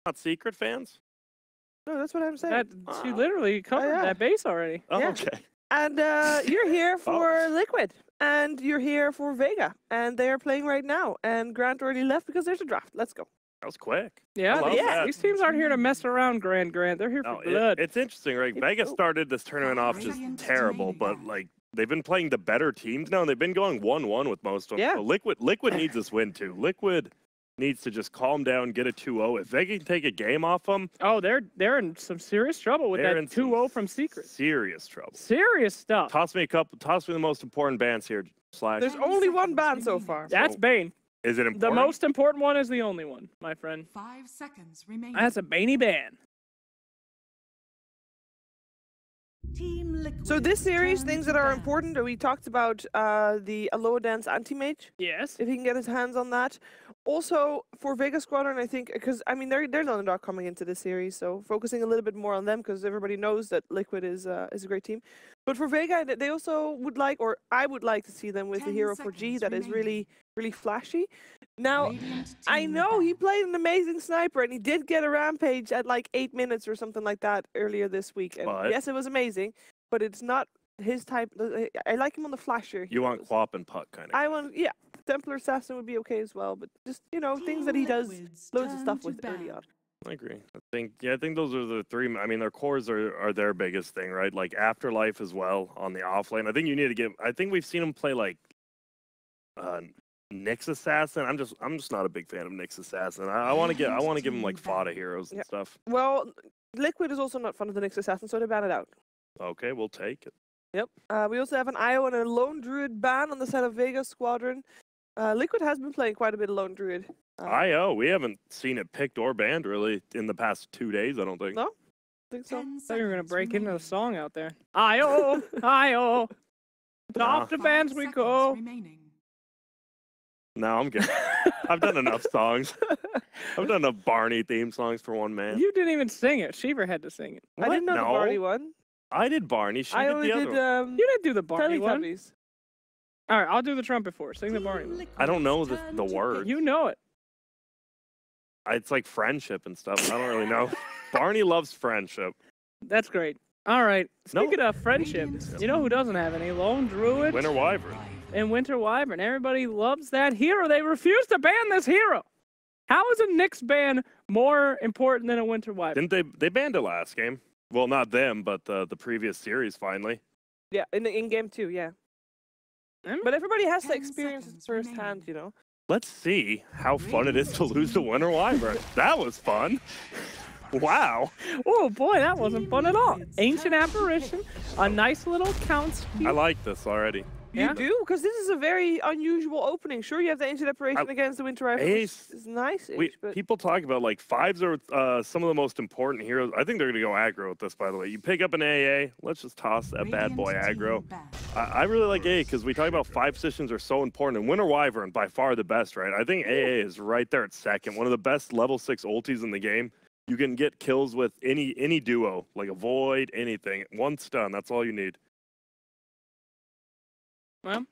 Not Secret fans? No, that's what I'm saying. She literally covered that base already. Oh, Yeah. okay. And you're here for Liquid, and you're here for Vega, and they are playing right now. And Grant already left because there's a draft. Let's go. That was quick. Yeah, these teams aren't here to mess around, Grant. They're here for blood. It's interesting, right? Vega started this tournament off just terrible, but like they've been playing the better teams now, and they've been going 1-1 with most of them. Yeah. So Liquid needs this win too. Liquid needs to just calm down, get a 2-0. If Vega can take a game off them, oh, they're in some serious trouble with that 2-0 from Secret. Serious trouble. Serious stuff. Toss me the most important bans here, Slash. There's only one ban so far. That's Bane. Is it important? The most important one is the only one, my friend. 5 seconds remaining. That's a Baney ban. So this series, things that are important, we talked about the Aloha Dance Anti-Mage. Yes. If he can get his hands on that. Also, for Vega Squadron, I think, because, I mean, they're the underdog coming into this series, so focusing a little bit more on them, because everybody knows that Liquid is a great team. But for Vega, they also would like, or I would like to see them with the hero 4G that is really, really flashy. Now, I know he played an amazing sniper, and he did get a rampage at like 8 minutes or something like that earlier this week. And yes, it was amazing, but it's not his type. I like him on the flasher. You want Quap and Puck, kind of. I want, yeah. Templar Assassin would be okay as well, but just, you know, things that he does loads of stuff with early on. I agree. I think those are the three. I mean, their cores are their biggest thing, right? Like Afterlife as well on the offlane. I think you need to give. I think we've seen him play like Nyx Assassin. I'm just not a big fan of Nyx Assassin. I want to give him like Fada heroes and stuff. Well, Liquid is also not fun of the Nyx Assassin, so they ban it out. Okay, we'll take it. Yep. We also have an IO and a Lone Druid ban on the side of Vega Squadron. Liquid has been playing quite a bit of Lone Druid. IO, we haven't seen it picked or banned really in the past 2 days, I don't think. No? I think so. I thought you were going to break into the song out there. IO, IO, off the bands we go. No, I'm good. I've done enough songs. I've done enough Barney theme songs for one man. You didn't even sing it. Sheever had to sing it. I didn't know the Barney one. I did Barney. She did the other one. You didn't do the Barney one. Teletubbies. All right, I'll do the trumpet for it. Sing the Barney one. I don't know the words. You know it. It's like friendship and stuff. I don't really know. Barney loves friendship. That's great. All right. Speaking of friendship, you know who doesn't have any? Lone Druid. Winter Wyvern. And Winter Wyvern. Everybody loves that hero. They refuse to ban this hero. How is a Nyx ban more important than a Winter Wyvern? Didn't they banned it last game? Well, not them, but the previous series finally. Yeah, in game 2, yeah. But everybody has to experience it firsthand, you know. Let's see how fun it is to lose to Winter Wyvern. That was fun. Wow. Oh boy, that wasn't fun at all. Ancient Apparition, a nice little count. I like this already. You do? Because this is a very unusual opening. Sure, you have the Ancient Apparition against the Winter Wyvern. It's nice. People talk about like 5s are some of the most important heroes. I think they're going to go aggro with this, by the way. You pick up an AA, let's just toss that bad boy aggro. I really like AA because we talk about 5 positions are so important. And Winter Wyvern, by far the best, right? I think AA is right there at second. One of the best level 6 ultis in the game. You can get kills with any duo, like a Void, anything. 1 stun, that's all you need. Well,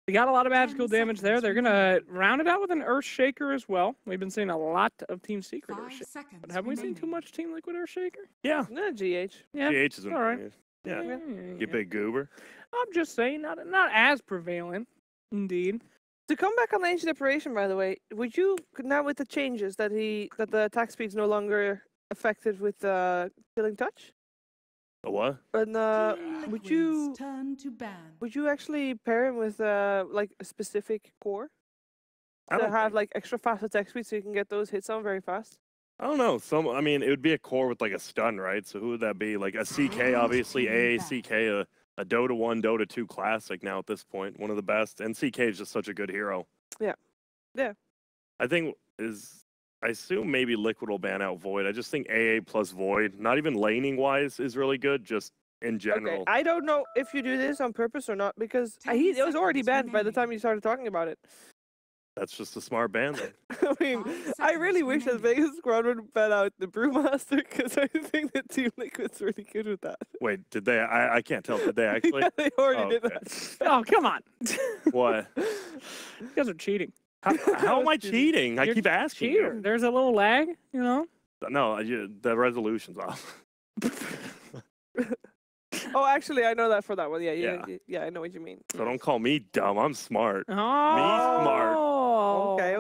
they got a lot of magical damage there. They're going to round it out with an Earthshaker as well. We've been seeing a lot of Team Secret Earthshaker. But haven't we seen too much Team Liquid Earthshaker? Yeah. GH. Yeah. GH is all right. Yeah. You big goober. I'm just saying, not as prevalent, indeed. To come back on the Ancient Apparition, by the way, would you, now with the changes that the attack speed's no longer affected with Killing Touch? A what? And would you actually pair him with like a specific core to have like extra fast attack speed so you can get those hits on very fast? I don't know. I mean, it would be a core with like a stun, right? So who would that be? Like a CK, obviously. AA, CK, a Dota 1, Dota 2 classic now at this point. One of the best. And CK is just such a good hero. Yeah. Yeah. I assume maybe Liquid will ban out Void. I just think AA plus Void, not even laning-wise, is really good, just in general. Okay. I don't know if you do this on purpose or not, because it was already banned by the time you started talking about it. That's just a smart ban, then. I mean, I really wish that Vegas Squadron would ban out the Brewmaster, because I think that Team Liquid's really good with that. Wait, did they? I can't tell. Did they actually? Yeah, they already did that. Oh, come on. What? You guys are cheating. How am I cheating? I keep asking you. There's a little lag, you know? No, the resolution's off. Oh, actually, I know that for that one. Yeah, I know what you mean. So don't call me dumb. I'm smart. Oh. Me smart.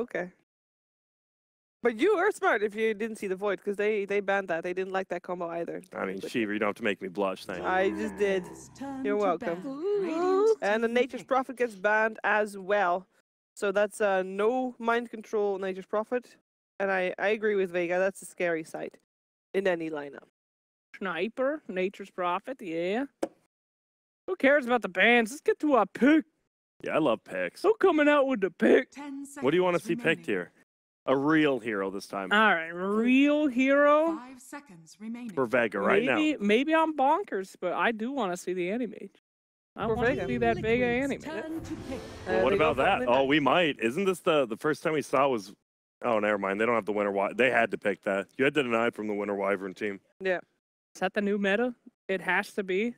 Okay. But you were smart if you didn't see the void, because they banned that. They didn't like that combo either. I mean, Shiva, you don't have to make me blush, thank you. I just did. You're welcome. And the Nature's Prophet gets banned as well. So that's no mind control Nature's Prophet. And I agree with Vega. That's a scary sight in any lineup. Sniper, Nature's Prophet, yeah. Who cares about the bans? Let's get to our pick. Yeah, I love picks. Who coming out with the pick? What do you want to see picked here? A real hero this time. All right, real hero. 5 seconds remaining. For Vega right now. Maybe I'm bonkers, but I do want to see the Animage. I want to see that Vega Animage. What about that? Oh, we might. Isn't this the first time we saw was... Oh, never mind. They don't have the Winter Wyvern. They had to pick that. You had to deny it from the Winter Wyvern team. Yeah. Is that the new meta? It has to be.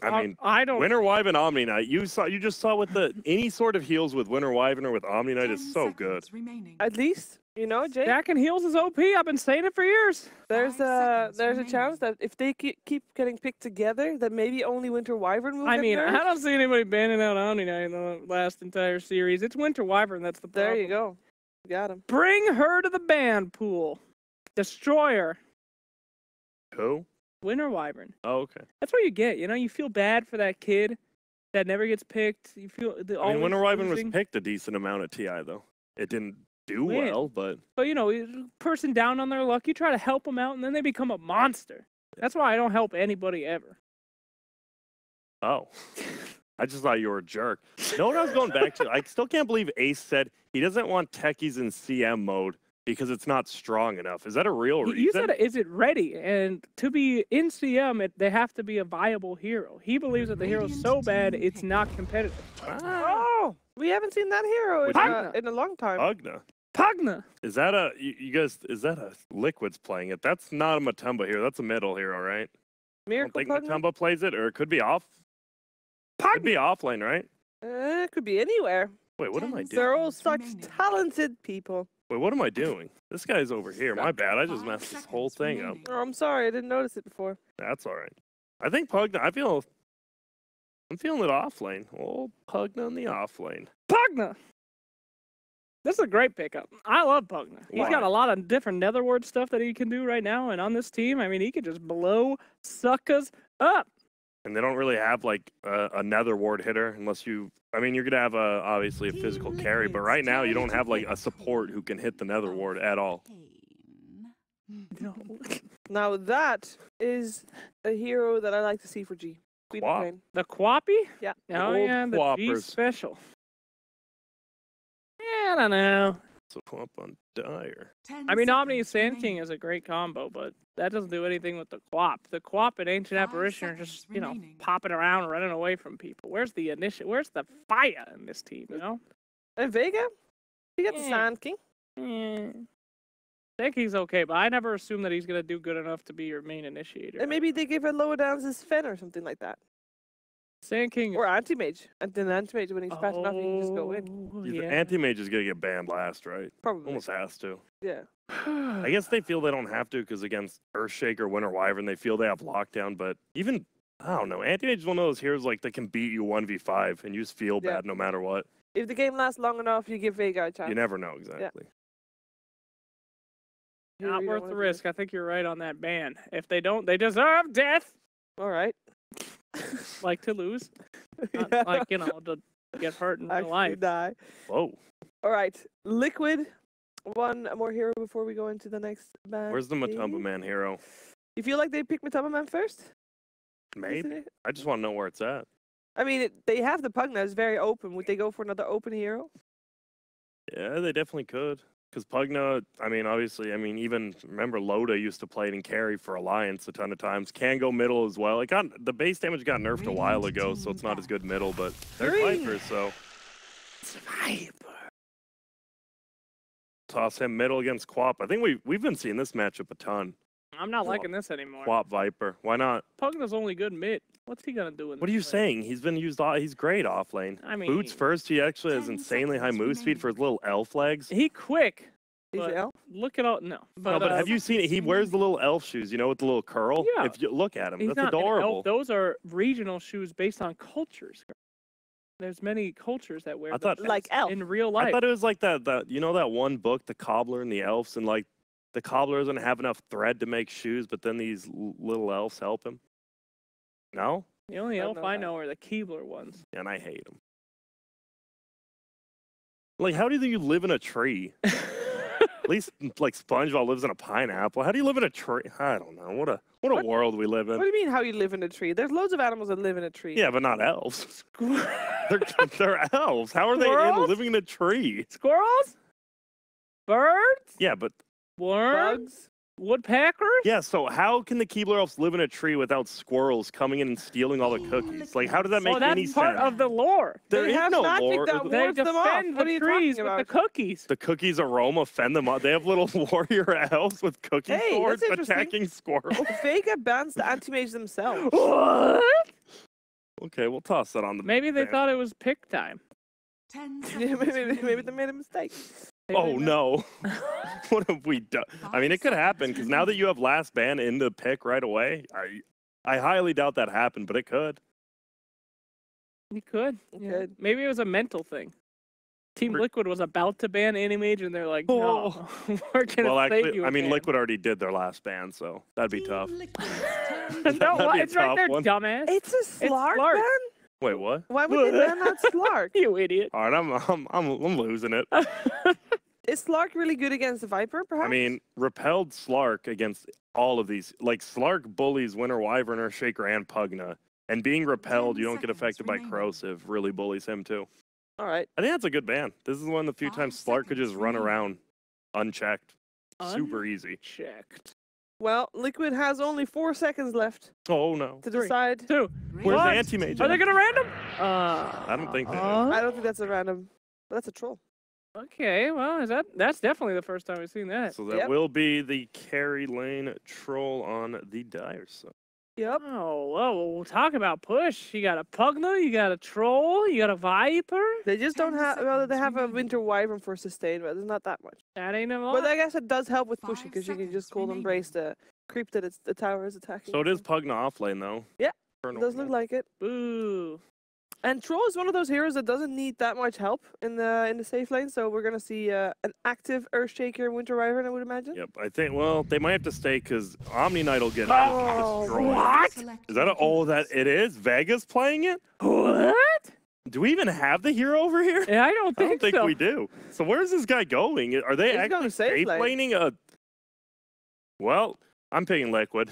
I mean, I don't. Winter Wyvern, Omni Knight. You just saw with the any sort of heals with Winter Wyvern or with Omni Knight is so good. At least, you know, Jake. Jack and heals is OP. I've been saying it for years. There's a chance that if they keep getting picked together, that maybe only Winter Wyvern will. I get mean, nerfed. I don't see anybody banning out Omni Knight in the last entire series. It's Winter Wyvern that's the problem. There you go. Got him. Bring her to the ban pool. Destroyer. Who? Winter Wyvern. Oh, okay. That's what you get. You know, you feel bad for that kid that never gets picked. You feel. I mean, Winter Wyvern was picked a decent amount at TI though. It didn't do well, but. But you know, person down on their luck, you try to help them out, and then they become a monster. That's why I don't help anybody ever. Oh. I just thought you were a jerk. You know what I was going back to? I still can't believe Ace said he doesn't want techies in CM mode because it's not strong enough. Is that a real reason? You said, is it ready? And to be in CM, they have to be a viable hero. He believes that the hero's so bad, it's not competitive. Oh, we haven't seen that hero in a long time. Pugna. Is that you guys? Is that a Liquid's playing it? That's not a Matumba hero. That's a middle hero, right? Miracle I don't think Matumba plays it, or it could be off. Could be offlane, right? It could be anywhere. Wait, what am I doing? They're all such talented people. Wait, what am I doing? This guy's over here. My bad. I just messed this whole thing up. Oh, I'm sorry. I didn't notice it before. That's all right. I think Pugna. I'm feeling it offlane. Oh, Pugna in the offlane. Pugna. This is a great pickup. I love Pugna. He's got a lot of different Netherworld stuff that he can do right now, and on this team, I mean, he can just blow suckers up. And they don't really have like a nether ward hitter unless you. I mean, you're gonna have obviously a physical carry, but right now you don't have like a support who can hit the nether ward at all. No. Now that is a hero that I like to see for G. Quap. The Quappy? Yeah. Oh yeah, the G special. Yeah, I don't know. So Quap on Dire. I mean, Omni Sand King is a great combo, but that doesn't do anything with the Quap. The Quap and Ancient Apparition are just, you know, popping around, running away from people. Where's the initiative? Where's the fire in this team, you know? And Vega? You got the Sand King? Sand King's okay, but I never assume that he's going to do good enough to be your main initiator. And maybe they give a lower downs as Fen or something like that. Sand King. Or Anti-Mage. And then Anti-Mage, when he's fast enough, he can just go in. Yeah. Anti-Mage is going to get banned last, right? Probably. Almost has to. Yeah. I guess they feel they don't have to because against Earthshaker, Winter Wyvern, they feel they have lockdown. But even, I don't know, Anti-Mage is one of those heroes like that can beat you 1v5 and you just feel bad no matter what. If the game lasts long enough, you give Vega a chance. You never know exactly. Yeah. Not worth the risk. I think you're right on that ban. If they don't, they deserve death. All right. Like to lose. Not like, you know, to get hurt in real life. Die. Whoa. All right. Liquid. One more hero before we go into the next ban. Where's the Matumba Man hero? You feel like they pick Matumba Man first? Maybe. I just want to know where it's at. I mean, they have the Pugna. It's very open. Would they go for another open hero? Yeah, they definitely could. Because Pugna, I mean, obviously, I mean, even remember Loda used to play it and carry for Alliance a ton of times. Can go middle as well. It got the base damage got nerfed a while ago, so it's not as good middle, but they're Vipers, so. Viper. Toss him middle against Quap. I think we've been seeing this matchup a ton. I'm not liking this anymore. Quap Viper. Why not? Pugna's only good mid. What's he gonna do in What are you saying? He's been used. He's great off lane. I mean, Boots first. He actually has insanely high move speed for his little elf legs. He quick. He's But elf? look at all no. No, but have you seen it? He wears the little elf shoes, you know, with the little curl. Yeah. If you look at him, he's that's not an adorable. elf. Those are regional shoes based on cultures. There's many cultures that wear I thought like elf in real life. I thought it was like that you know that one book, The Cobbler and the Elves, and like the cobbler doesn't have enough thread to make shoes, but then these little elves help him. No? The only elf I know are the Keebler ones. And I hate them. Like, how do you live in a tree? At least, like, SpongeBob lives in a pineapple. How do you live in a tree? I don't know. What a world we live in. What do you mean, how you live in a tree? There's loads of animals that live in a tree. Yeah, but not elves. they're elves. How are Squirrels? they living in a tree? Squirrels? Birds? Yeah, but... Worms? Bugs? Woodpeckers? Yeah, so how can the Keebler elves live in a tree without squirrels coming in and stealing all the cookies? Like, how does that make any sense? That's part of the lore. There They is have no magic lore. that They wards them off. defend What are the you trees talking with the about? cookies. The cookies aroma fend them off. They have little warrior elves with cookie Hey, swords that's interesting. attacking squirrels. Vega bans the anti-mage themselves. What? Okay, we'll toss that on the Maybe they ban. thought it was pick time. 10 Yeah, seconds maybe they remaining. made a mistake. Oh no. What have we done? I mean, it could happen because now that you have last ban in the pick right away, I highly doubt that happened, but it could. You could. You Yeah. could. Maybe it was a mental thing. Team Liquid was about to ban Animage, and they're like, no, we're going to Well, save actually, you I mean, again. Liquid already did their last ban, so that'd be tough. Team Liquid's turn. No, That'd be a it's right tough there, one. dumbass. It's a Slark Slark. ban? Wait, what? Why would they ban out Slark? You idiot. All right, I'm losing it. Is Slark really good against the Viper, perhaps? I mean, repelled Slark against all of these. Like, Slark bullies Winter Wyverner, Shaker, and Pugna. And being repelled, 10 you don't get seconds affected by remaining. Corrosive, really bullies him too. all right. I think that's a good ban. This is one of the few 5 times Slark could just seconds run remaining. around unchecked. Super easy. Checked. Well, Liquid has only 4 seconds left Oh, no. to Three. decide. 2. Where's What? the anti-mage? Are they going to random? I don't think they do. I don't think that's a random. But that's a troll. Okay, well, that's definitely the first time we've seen that. So that Yep. will be the carry lane troll on the Dire side. Yep. Oh, well, we'll talk about push. You got a Pugna, you got a Troll, you got a Viper. They just don't 10 have. Well, they seconds have a remaining. Winter Wyvern for sustain, but it's not that much. That ain't a lot. But I guess it does help with 5 pushing because you can seconds just cold remaining. embrace the creep that the tower is attacking. So it is Pugna off lane, though. Yeah, Turn It does over. look like it. Boo. And Troll is one of those heroes that doesn't need that much help in the safe lane, so we're gonna see an active Earthshaker Winter Wyvern, I would imagine. Yep, I think, well, they might have to stay because Omni Knight will get Oh, destroyed. what? Select Is that your that it is? Vega's playing it? What? Do we even have the hero over here? Yeah, I don't I don't think so. we do. So where's this guy going? Are they He's actually going safe safe lane. laning a... Well, I'm picking Liquid.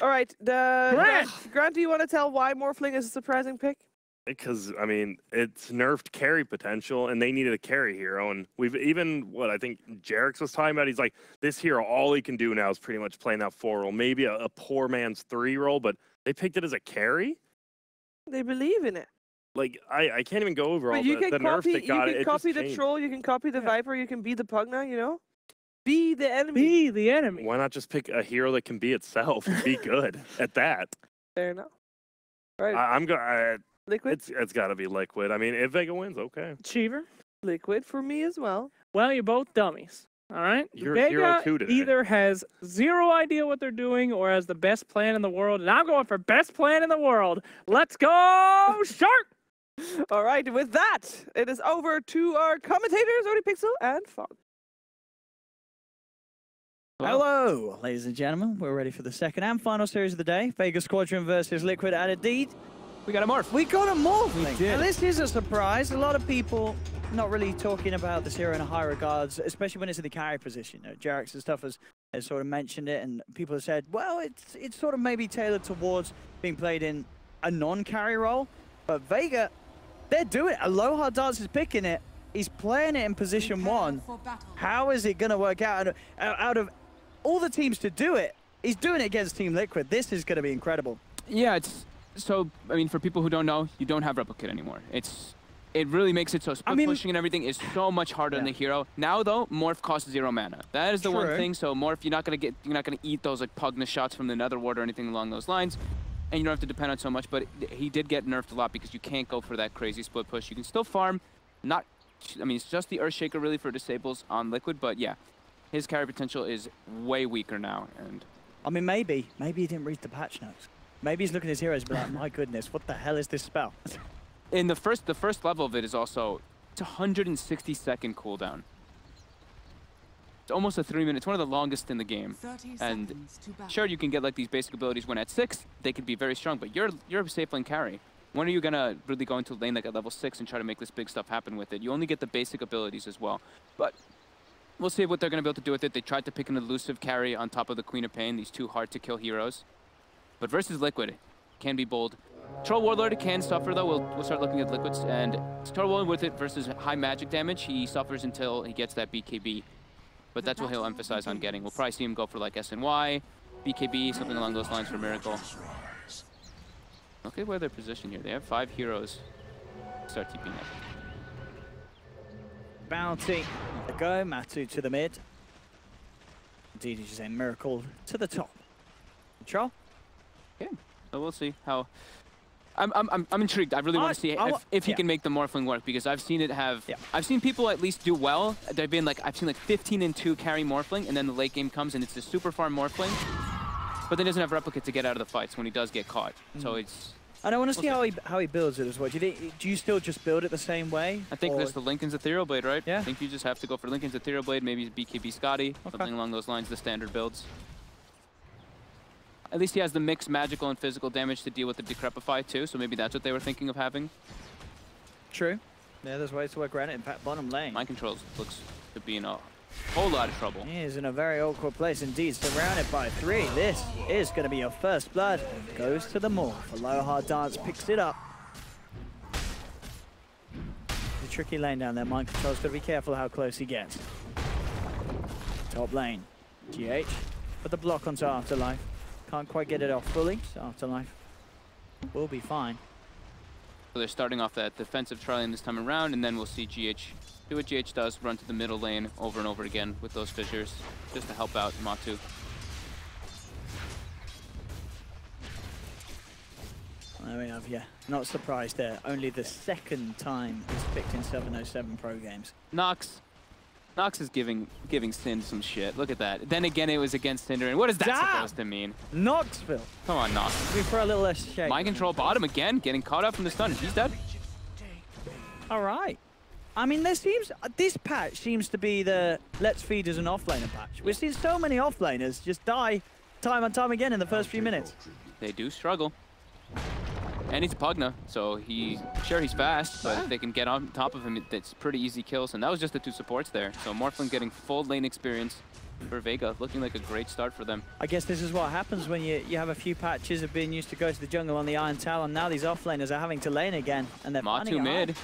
All right, Grant! Grant, do you want to tell why Morphling is a surprising pick? Because, I mean, it's nerfed carry potential, and they needed a carry hero. And we've even, I think Jarex was talking about, he's like, this hero, all he can do now is pretty much playing that 4 role. Maybe a poor man's 3 role, but they picked it as a carry? They believe in it. Like, I can't even go over all But you the can nerfs copy, that got you it. can It copy just the changed. Troll, you can copy the Yeah. Viper, you can be the Pugna, you know? Be the enemy. Be the enemy. Why not just pick a hero that can be itself and be good at that? Fair enough. All right, I'm going. Liquid. It's got to be Liquid. I mean, if Vega wins, okay. Cheever. Liquid for me as well. Well, you're both dummies. All right? You're Vega 0-2 today. either has zero idea what they're doing or has the best plan in the world, and I'm going for best plan in the world. Let's go, Shark! All right, with that, it is over to our commentators, Odie Pixel and Fog. Hello, ladies and gentlemen. We're ready for the second and final series of the day. Vega Squadron versus Liquid, and indeed, We got a morph. we got a morph. did. And this is a surprise. A lot of people not really talking about this hero in high regards, especially when it's in the carry position. You know, Jarex and stuff has sort of mentioned it, and people have said, well, it's sort of maybe tailored towards being played in a non-carry role. But Vega, they're doing it. Aloha Dance is picking it. He's playing it in position 1. for battle. How is it going to work out? Out of all the teams to do it, he's doing it against Team Liquid. This is going to be incredible. Yeah, it's so. I mean, for people who don't know, you don't have replicate anymore. It really makes it so split mean- pushing and everything is so much harder on the hero. Now though, morph costs 0 mana. That is the one True. thing. So morph, you're not gonna eat those like Pugna shots from the Nether Ward or anything along those lines, and you don't have to depend on so much. But he did get nerfed a lot because you can't go for that crazy split push. You can still farm, not I mean, it's just the Earthshaker really for disables on Liquid, but yeah, his carry potential is way weaker now. And I mean, maybe he didn't read the patch notes. Maybe he's looking at his heroes and be like, my goodness, what the hell is this spell? in the first level of it is also, it's 160-second cooldown. It's almost a 3-minute. It's one of the longest in the game. And sure, you can get like these basic abilities when at 6, they could be very strong, but you're a safe lane carry. When are you gonna really go into lane like at level 6 and try to make this big stuff happen with it? You only get the basic abilities as well. But we'll see what they're gonna be able to do with it. They tried to pick an elusive carry on top of the Queen of Pain, these two hard to kill heroes. But versus Liquid, can be bold. Troll Warlord can suffer though. We'll start looking at Liquids, and Troll Warlord with it versus high magic damage, he suffers until he gets that BKB. But that's what he'll emphasize on getting. We'll probably see him go for like SNY, BKB, something along those lines for Miracle. Okay, where they're positioned here. They have 5 heroes. Start TPing it. Bounty. There go. Matu to the mid. Indeed, as you say, Miracle to the top. Control. Okay, so we'll see how. I'm intrigued. I really want to see if he can make the Morphling work, because I've seen it have. Yeah. I've seen people at least do well. They've been like, I've seen like 15 and 2 carry Morphling, and then the late game comes and it's a super farm Morphling, but then doesn't have replicate to get out of the fights when he does get caught. So it's. And I want to see how he builds it as well. Do you still just build it the same way? I think there's the Linken's Ethereal Blade, right? Yeah. I think you just have to go for Linken's Ethereal Blade, maybe BKB Scotty, something along those lines. The standard builds. At least he has the mixed magical and physical damage to deal with the Decrepify too, so maybe that's what they were thinking of having. True. Yeah, there's ways to work around it. In fact, bottom lane. Mind controls looks to be in a whole lot of trouble. He is in a very awkward place indeed, surrounded by 3. This is going to be your first blood. Goes to the Morph. Aloha Dance picks it up. The tricky lane down there. Mind control's got to be careful how close he gets. Top lane. GH. Put the block onto Afterlife. Can't quite get it off fully, so Afterlife will be fine. So they're starting off that defensive tri lane this time around, and then we'll see GH do what GH does, run to the middle lane over and over again with those fissures, just to help out Matu. There we have, yeah. Not surprised there. Only the 2nd time he's picked in 707 pro games. Nox is giving Sin some shit. Look at that. Then again, it was against Cinder, and what is that supposed to mean? Knoxville. Come on, Nox. We for a little less shake. Mind control bottom again, getting caught up in the stun. He's dead. All right. I mean, this patch seems to be the let's feed as an offlaner patch. We've seen so many offlaners just die time and time again in the first few minutes. They do struggle. And he's a Pugna, so he's fast, but they can get on top of him. It's pretty easy kills, and that was just the 2 supports there. So Morphling getting full lane experience for Vega, looking like a great start for them. I guess this is what happens when you have a few patches of being used to go to the jungle on the Iron Talon. Now these offlaners are having to lane again, and they're Matu mid.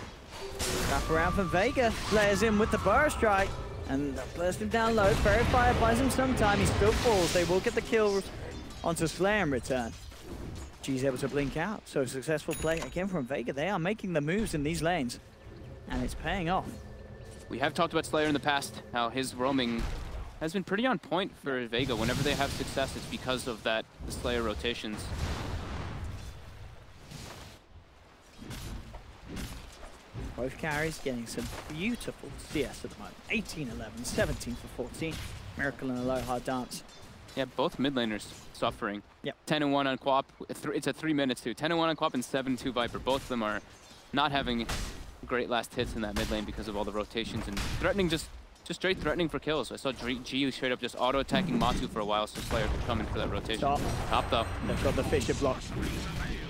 Wrap around from Vega, layers in with the burst strike, and burst him down low. Fairy Fire buys him some time, he still falls. They will get the kill onto Slayer in return. G's able to blink out, so successful play again from Vega. They are making the moves in these lanes, and it's paying off. We have talked about Slayer in the past, how his roaming has been pretty on point for Vega. Whenever they have success, it's because of the Slayer rotations. Both carries getting some beautiful CS at the moment. 18-11, 17 for 14. Miracle and Aloha Dance. Yeah, both mid laners suffering. Yep. 10-1 on Quap. It's at 3 minutes too. 10-1 on Quap and 7-2 Viper. Both of them are not having great last hits in that mid lane because of all the rotations and threatening, just straight threatening for kills. I saw G straight up just auto-attacking Matu for a while, so Slayer could come in for that rotation. Top though. They've got the Fisher block.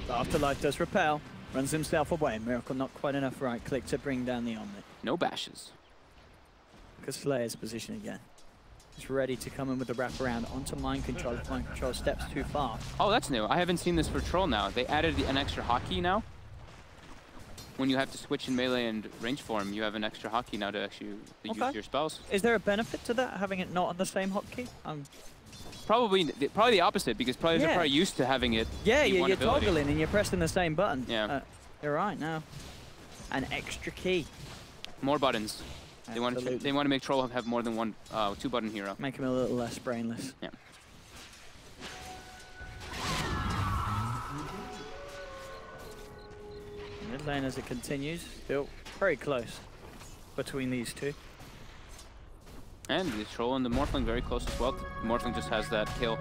The Afterlife does repel. Runs himself away. Miracle not quite enough right click to bring down the Omni. No bashes. Look at Slayer's position again. He's ready to come in with the wraparound onto Mind Control if Mind Control steps too far. Oh, that's new. I haven't seen this for Troll now. They added an extra hotkey now. When you have to switch in melee and range form, you have an extra hotkey now to actually use your spells. Is there a benefit to that, having it not on the same hotkey? Probably the opposite, because players are probably used to having it. Yeah, you're toggling and you're pressing the same button. Yeah. You're right now. An extra key. More buttons. They want to make Troll have more than 2 button hero. Make him a little less brainless. Yeah. Mid lane as it continues, still very close. between these two. And the Troll and the Morphling very close as well. The Morphling just has that kill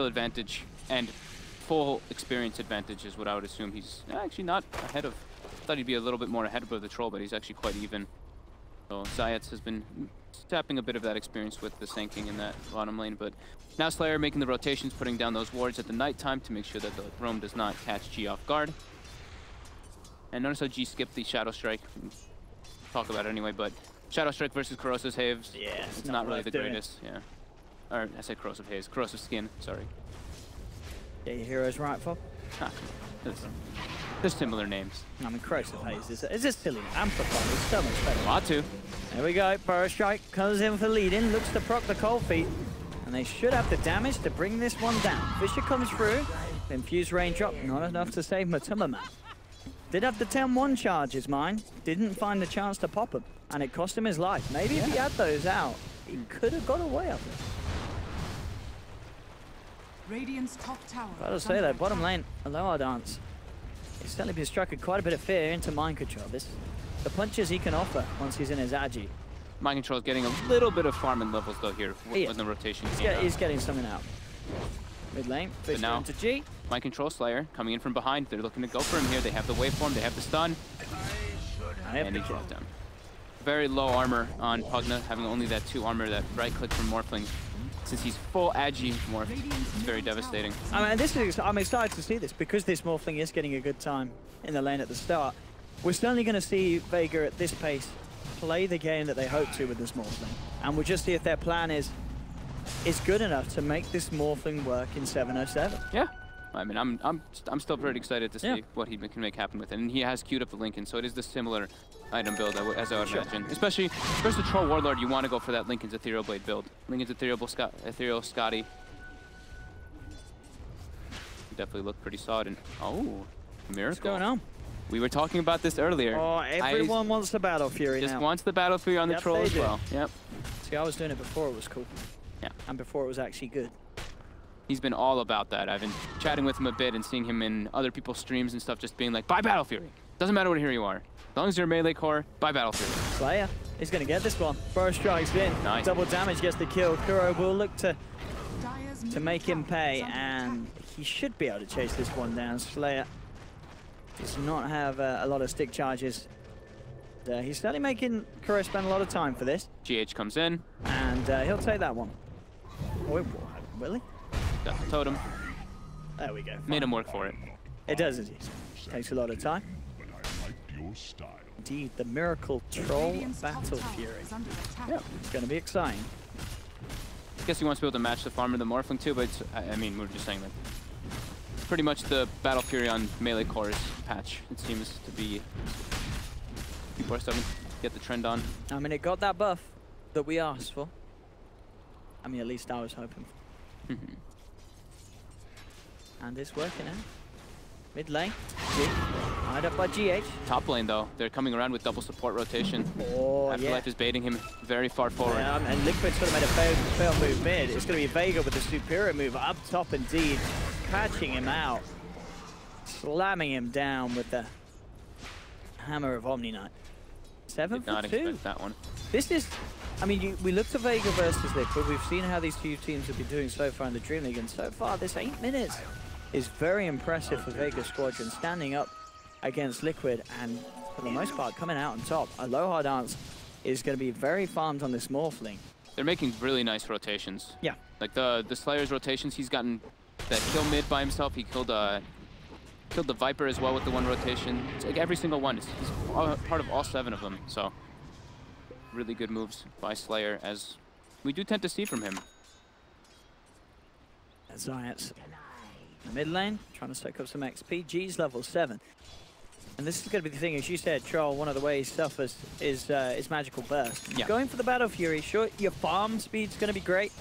advantage and full experience advantage is what I would assume. He's actually not ahead of, I thought he'd be a little bit more ahead of the Troll, but he's actually quite even. So CIS has been tapping a bit of that experience with the Sand King in that bottom lane, but now Slayer making the rotations, putting down those wards at the night time to make sure that the roam does not catch G off guard. And notice how G skipped the Shadow Strike. Talk about it anyway, but Shadow Strike versus Corrosive Haze. Yeah, it's not really the greatest. Yeah. Or I said Corrosive Haze. Corrosive Skin, sorry. Yeah, your hero's right, Fob. They're similar names. I mean, Corrosive Haze is just silly. Amplified is so much better. bo2. There we go. Burrow Strike comes in for lead-in. Looks to proc the Cold Feet. And they should have the damage to bring this one down. Fisher comes through. Infused Raindrop. Not enough to save Matuma Man. Did have the 10-1 charges, mine. Didn't find the chance to pop him. And it cost him his life. Maybe if he had those out, he could have got away with it. Radiant's top tower. Gotta say that bottom lane, Aloha Dance. He's certainly been struck with quite a bit of fear into mind control. The punches he can offer once he's in his agi. Mind control is getting a little bit of farming levels though here when the rotation he's getting something out. Mid lane, Fisher now, into G. Mind control Slayer coming in from behind. They're looking to go for him here. They have the waveform, they have the stun. And he dropped down. Very low armor on Pugna, having only that 2 armor, that right click from Morphling. Since he's full agi morph, it's very devastating. I mean, I'm excited to see this because this Morphling is getting a good time in the lane at the start. We're certainly going to see Vega at this pace play the game that they hope to with this Morphling. And we'll just see if their plan is good enough to make this Morphling work in 707. Yeah. I mean, I'm still pretty excited to see what he can make happen with it. And he has queued up the Lincoln, so it is the similar item build as I would imagine. Especially versus Troll Warlord, you want to go for that Lincoln's Ethereal Blade build. Lincoln's Ethereal Scotty. He definitely looked pretty solid. And miracle. What's going on? We were talking about this earlier. Oh, everyone wants the Battle Fury now. Just wants the Battle Fury on the Troll as well. Yep. See, I was doing it before it was cool. Yeah. And before it was actually good. He's been all about that. I've been chatting with him a bit and seeing him in other people's streams and stuff, just being like, buy Battle Fury. Doesn't matter what hero you are. As long as you're a melee core, buy Battle Fury. Slayer is going to get this one. Burrow strikes in. Nice. Double damage gets the kill. Kuro will look to make him pay, and he should be able to chase this one down. Slayer does not have a lot of stick charges. He's certainly making Kuro spend a lot of time for this. GH comes in. And he'll take that one. Oh, will he? Got the totem. There we go. Fine. Made him work for it. It does indeed. Takes a lot of time. Indeed, the Miracle Troll Battle Fury. Yeah, it's going to be exciting. I guess he wants to be able to match the farm of the Morphling too, but I mean, we're just saying that pretty much the Battle Fury on melee cores patch, it seems to be. People are starting to get the trend on. I mean, it got that buff that we asked for. I mean, at least I was hoping for. And it's working out. Mid lane, G, tied up by GH. Top lane though, they're coming around with double support rotation. Oh, Afterlife is baiting him very far forward. And Liquid's sort of made a fail move mid. It's going to be Vega with the superior move up top indeed. Catching him out. Slamming him down with the Hammer of Omni Knight. 7 Did not for 2. expect that one. This is, I mean, we looked at Vega versus Liquid. We've seen how these two teams have been doing so far in the DreamLeague, and so far this 8 minutes is very impressive for Vega Squadron, standing up against Liquid and for the most part coming out on top. Aloha Dance is going to be very farmed on this Morphling. They're making really nice rotations. Yeah. Like the Slayer's rotations, he's gotten that kill mid by himself. He killed the Viper as well with the one rotation. It's like every single one. He's part of all 7 of them. So really good moves by Slayer, as we do tend to see from him. Zayats. Mid lane, trying to soak up some XP. G's level 7. And this is going to be the thing, as you said, Troll, one of the ways he suffers is Magical Burst. Yeah. Going for the Battle Fury, sure, your farm speed's going to be great,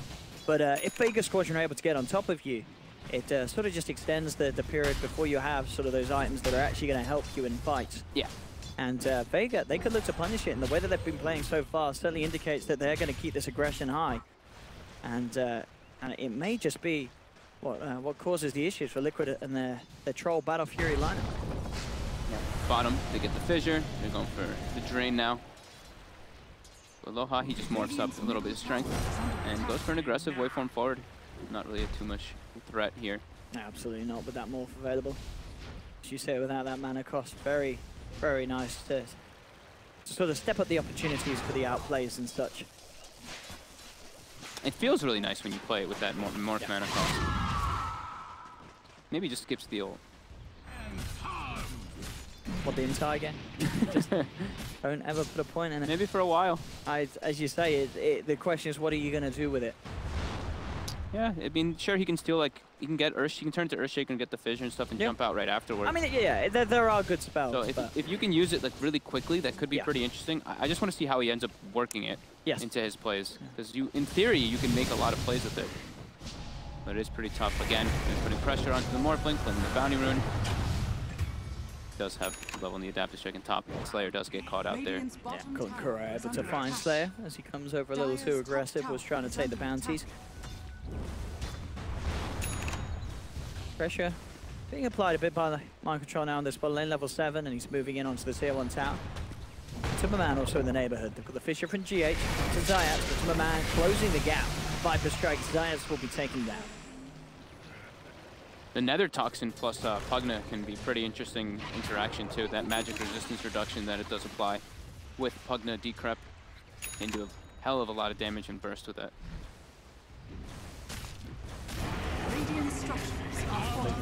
but if Vega Squadron are able to get on top of you, it sort of just extends the period before you have sort of those items that are actually going to help you in fights. Yeah. And Vega, they could look to punish it, and the way that they've been playing so far certainly indicates that they're going to keep this aggression high. And it may just be what causes the issues for Liquid and their Troll Battle Fury lineup. Bottom, they get the fissure. They're going for the drain now. Aloha, he just morphs up a little bit of strength and goes for an aggressive waveform forward. Not really too much threat here. Absolutely not, with that morph available. As you say, without that mana cost, very, very nice to sort of step up the opportunities for the outplays and such. It feels really nice when you play it with that morph mana cost. Maybe just skips the ult. What, the entire game? Just don't ever put a point in it. Maybe for a while. As you say, the question is, what are you going to do with it? Yeah, I mean, sure, he can still, like, he can get Earth, he can turn to Earthshaker and get the fissure and stuff and jump out right afterwards. I mean, yeah, there are good spells. So if you can use it, like, really quickly, that could be pretty interesting. I just want to see how he ends up working it into his plays. Because in theory, you can make a lot of plays with it. But it is pretty tough. Again, putting pressure onto the Morphling, playing the Bounty Rune. Does have level in the adaptive check and top. Slayer does get caught out there. Yeah, Kura able to find Slayer as he comes over a little too aggressive, was trying to take the bounties. Pressure being applied a bit by the mind control now on this bottom lane, level 7, and he's moving in onto the tier 1 tower. Timberman also in the neighborhood. They've got the Fissure from GH to Zayat, but Timberman closing the gap. Viper strikes, Zayat will be taken down. The Nether Toxin plus Pugna can be pretty interesting interaction too. That magic resistance reduction that it does apply with Pugna Decrep into a hell of a lot of damage and burst with that.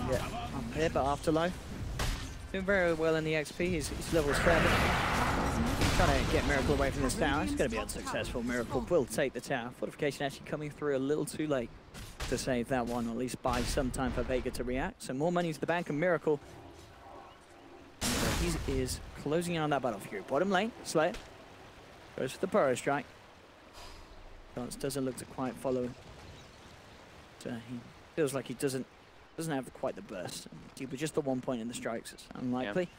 Yeah, up here, but Afterlife doing very well in the XP. He's level 7. Trying to get Miracle away from this tower. It's going to be unsuccessful. Miracle will take the tower. Fortification actually coming through a little too late to save that one, or at least buy some time for Vega to react. So more money to the bank and Miracle. He is closing in on that battlefield. Bottom lane, Slayer goes for the Burrow Strike. Dance doesn't look to quite follow. So he feels like he doesn't have quite the burst. With just the 1 point in the strikes, it's unlikely. Yeah.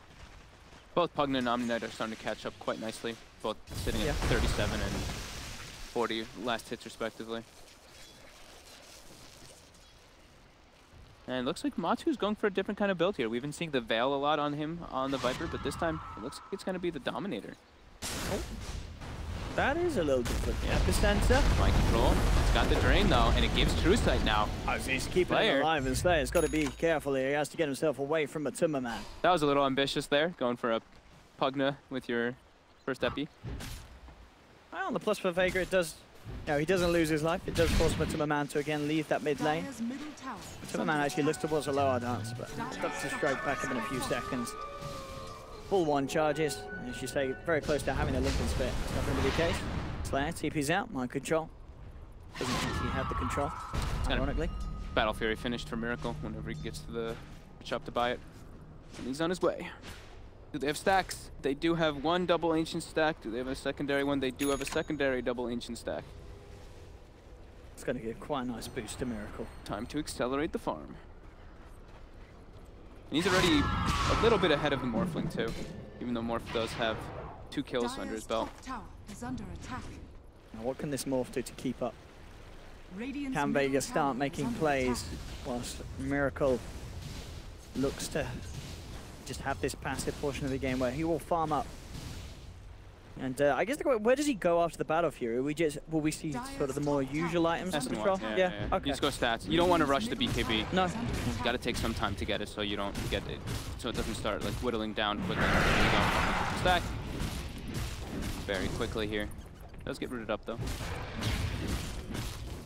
Both Pugna and Omni-Knight are starting to catch up quite nicely. Both sitting at 37 and 40 last hits respectively. And it looks like Matu's going for a different kind of build here. We've been seeing the Veil a lot on him on the Viper, but this time it looks like it's going to be the Dominator. Oh. That is a little different. Epicenter. Mind control. It's got the drain though, and it gives True Sight now. Oh, so he's keeping him alive, and Slayer's got to be careful here. He has to get himself away from a Timberman. That was a little ambitious there, going for a Pugna with your first epi. Well, on the plus for Vega, it does. No, he doesn't lose his life. It does force Timberman to again leave that mid lane. Timberman actually looks towards a lower dance, but stops to strike back up in a few seconds. Full 1 charges, and as you say, very close to having a Lincoln Spit. It's not going to be the case. Slayer TP's out, mind control. Doesn't actually have the control, ironically. Battle Fury finished for Miracle whenever he gets to the shop to buy it. And he's on his way. Do they have stacks? They do have 1 double ancient stack. Do they have a secondary one? They do have a secondary double ancient stack. It's going to give quite a nice boost to Miracle. Time to accelerate the farm. And he's already a little bit ahead of the Morphling too, even though Morph does have 2 kills under his belt. Now what can this Morph do to keep up? Can Vega start making plays whilst Miracle looks to just have this passive portion of the game where he will farm up? And I guess where does he go after the Battle Fury? Will we see sort of the more usual items on control? Yeah. Okay. You just go stats. You don't want to rush the BKB. No. You got to take some time to get it so you don't get it, so it doesn't start like whittling down quickly. There you go. Stack. Very quickly here. Does get rooted up though.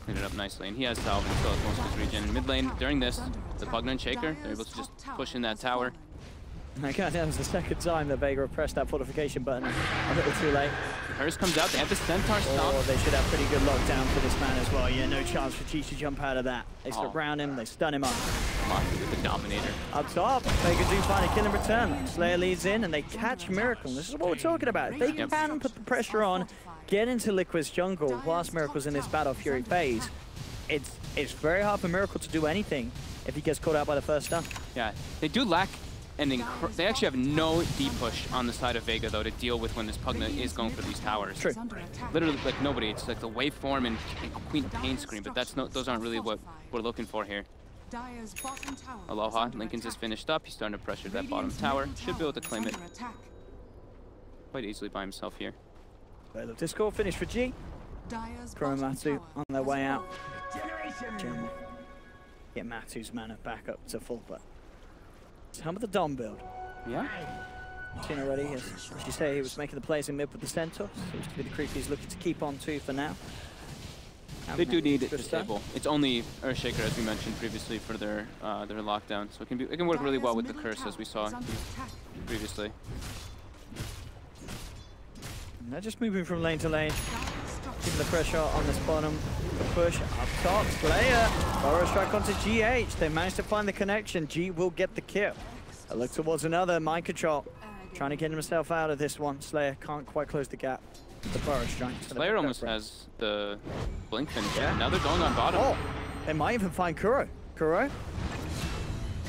Clean it up nicely, and he has salve and still has most of his regen. In mid lane, during this, the Pugna and Shaker, they're able to just push in that tower. My God, that was the second time that Vega pressed that fortification button. A little too late. Hers comes out, they have the Centaur stomp. Oh, they should have pretty good lockdown for this man as well. Yeah, no chance for Cheech to jump out of that. They surround him, they stun him up. Matu with the Dominator. Up top, Vega do find a kill in return. Slayer leads in and they catch Miracle. This is what we're talking about. They can put the pressure on, get into Liquid's jungle whilst Miracle's in this Battle Fury phase. It's very hard for Miracle to do anything if he gets caught out by the first stun. Yeah, they do lack they actually have no deep push on the side of Vega though to deal with when this Pugna is going for these towers. True. Literally like nobody. It's like the waveform and Queen Pain Scream, but those aren't really what we're looking for here. Aloha, Lincoln's is finished up. He's starting to pressure that bottom tower. Should be able to claim it quite easily by himself here. Veil of Discord finish for G. Dyer's Kuro and bottom Matu tower on their has way out. fallen. General. Get Matu's mana back up to full, but some of the Dom build. Yeah. Seen already, as you say, he was making the plays in mid with the Centaur. Seems to be the creep he's looking to keep on to for now. They do need it stable. It's only Earthshaker, as we mentioned previously, for their lockdown, so it can work really well with the curse, as we saw previously. And they're just moving from lane to lane, keeping the pressure on this bottom. The push up top, Slayer. Burrow strike onto GH. They managed to find the connection. G will get the kill. A look towards another mind control, trying to get himself out of this one. Slayer can't quite close the gap. The Burrow strike. Slayer almost has the blink finish. Yeah. Now they're going on bottom. Oh, they might even find Kuro. Kuro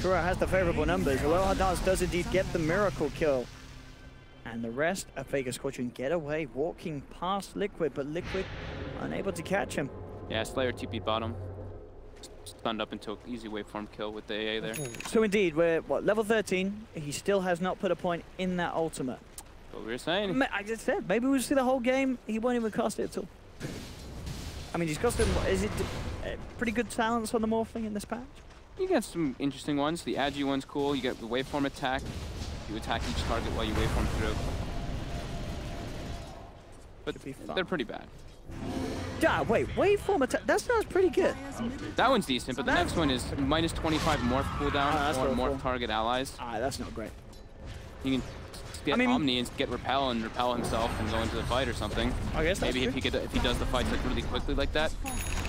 has the favorable numbers. Aloha Dance does indeed get the miracle kill. And the rest of Vega Squadron get away, walking past Liquid, but Liquid unable to catch him. Yeah, Slayer TP'd bottom. Stunned up into an easy waveform kill with the AA there. So indeed, we're, what, level 13. He still has not put a point in that ultimate. What we were saying. I just said, maybe we'll see the whole game. He won't even cast it at all. I mean, he's costing, is it pretty good balance on the morphing in this patch? You get some interesting ones. The Agi one's cool. You get the waveform attack. You attack each target while you waveform through. But they're pretty bad. Yeah, wait, waveform attack, that sounds pretty good. That one's decent, but the next one is minus 25 morph cooldown or morph target allies. That's not great. You can get Omni and get repel and repel himself and go into the fight or something. I guess maybe if he does the fights like really quickly like that.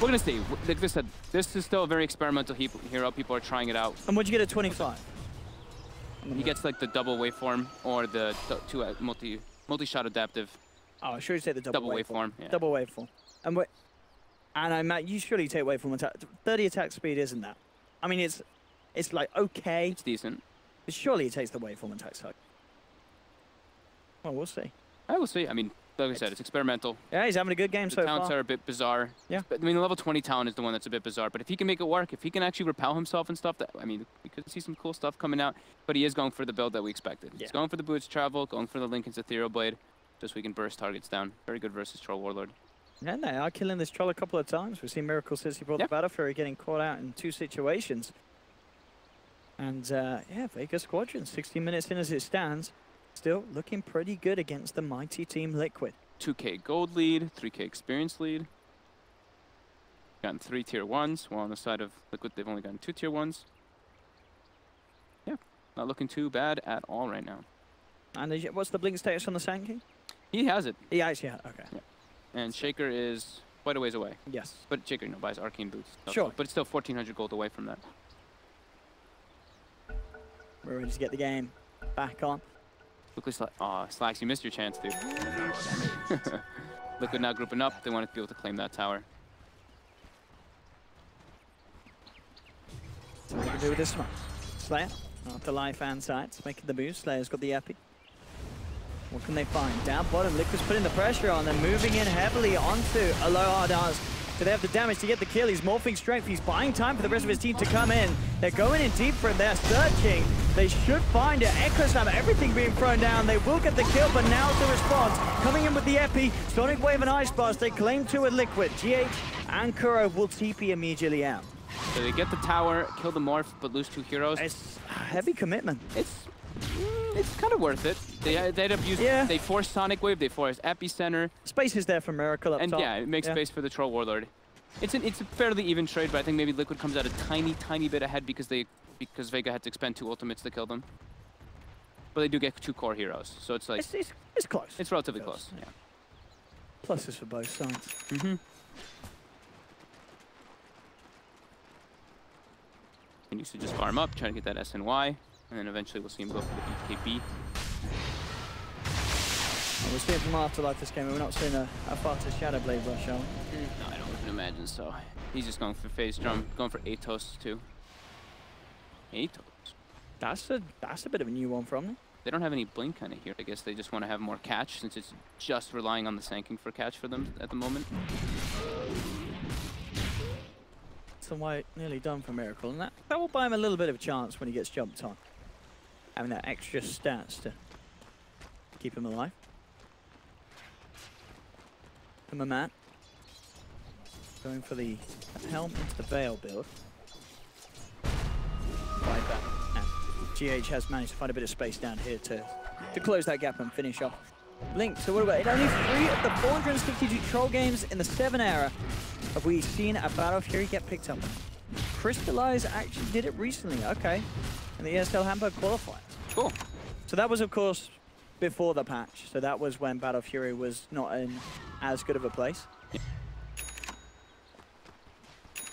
We're gonna see. Like I said, this is still a very experimental hero. People are trying it out. And what'd you get at 25? He gets like the double waveform or the two multi-shot adaptive. Oh, I sure you take the double waveform. Yeah. Double waveform. And you surely take waveform attack. 30 attack speed, isn't that? I mean, it's like okay. It's decent. But surely he takes the waveform attack side. Well, we'll see. I will see. I mean, like I said, it's experimental. Yeah, he's having a good game so far. The talents are a bit bizarre. Yeah. I mean, the level 20 talent is the one that's a bit bizarre. But if he can make it work, if he can actually repel himself and stuff, I mean, we could see some cool stuff coming out. But he is going for the build that we expected. Yeah. He's going for the Boots Travel, going for the Lincoln's Ethereal Blade, just so we can burst targets down. Very good versus Troll Warlord. And they are killing this troll a couple of times. We've seen Miracle since he brought the Battle Fury getting caught out in 2 situations. And yeah, Vega Squadron, 16 minutes in as it stands, still looking pretty good against the mighty Team Liquid. 2K gold lead, 3K experience lead. Gotten 3 tier 1s, while on the side of Liquid they've only gotten 2 tier 1s. Yeah, not looking too bad at all right now. And what's the blink status on the Sand King? He has it. He actually has, okay. Yeah. And Shaker is quite a ways away. Yes. But Shaker, buys Arcane Boots. Sure. But it's still 1,400 gold away from that. We're ready to get the game back on. Slacks, you missed your chance, dude. Liquid now grouping up. They want to be able to claim that tower. So what do we do with this one? Slayer, off the life and sides, making the move. Slayer's got the epi. What can they find? Down bottom, Liquid's putting the pressure on. They're moving in heavily onto Aloha Dance. Do they have the damage to get the kill? He's morphing strength. He's buying time for the rest of his team to come in. They're going in deep for it. They're searching. They should find it. Echo Slam, everything being thrown down. They will get the kill, but now's the response. Coming in with the epi, Sonic Wave and Ice Blast. They claim 2 with Liquid. GH and Kuro will TP immediately out. So they get the tower, kill the morph, but lose 2 heroes. It's a heavy commitment. It's kind of worth it. They force Sonic Wave, they force Epicenter. Space is there for Miracle up top. And yeah, it makes space for the Troll Warlord. It's a fairly even trade, but I think maybe Liquid comes out a tiny bit ahead because Vega had to expend 2 ultimates to kill them. But they do get 2 core heroes, so it's like it's close. It's relatively close. Yeah. Pluses for both sides. Mm-hmm. He needs to just farm up, try to get that SNY, and then eventually we'll see him go for the BKB. Well, we're seeing from Afterlife this game, we're not seeing a faster Shadow Blade rush, are we? No, I don't even imagine so. He's just going for phase drum, going for Atos too. Atos? That's a bit of a new one from them. They don't have any blink kind of here. I guess they just want to have more catch since it's just relying on the Sand King for catch for them at the moment. So White nearly done for Miracle, and that will buy him a little bit of a chance when he gets jumped on. Having that extra stats to keep him alive. Timmerman. Going for the helm into the Veil build. Viper. And GH has managed to find a bit of space down here to close that gap and finish off Blink. So what about it? Only 3 of the 462 Troll games in the 7 era have we seen a Battle Fury get picked up. Crystallize actually did it recently, okay. In the ESL Hamburg qualifier. Cool. So that was, of course, before the patch. So that was when Battle Fury was not in as good of a place. Yeah.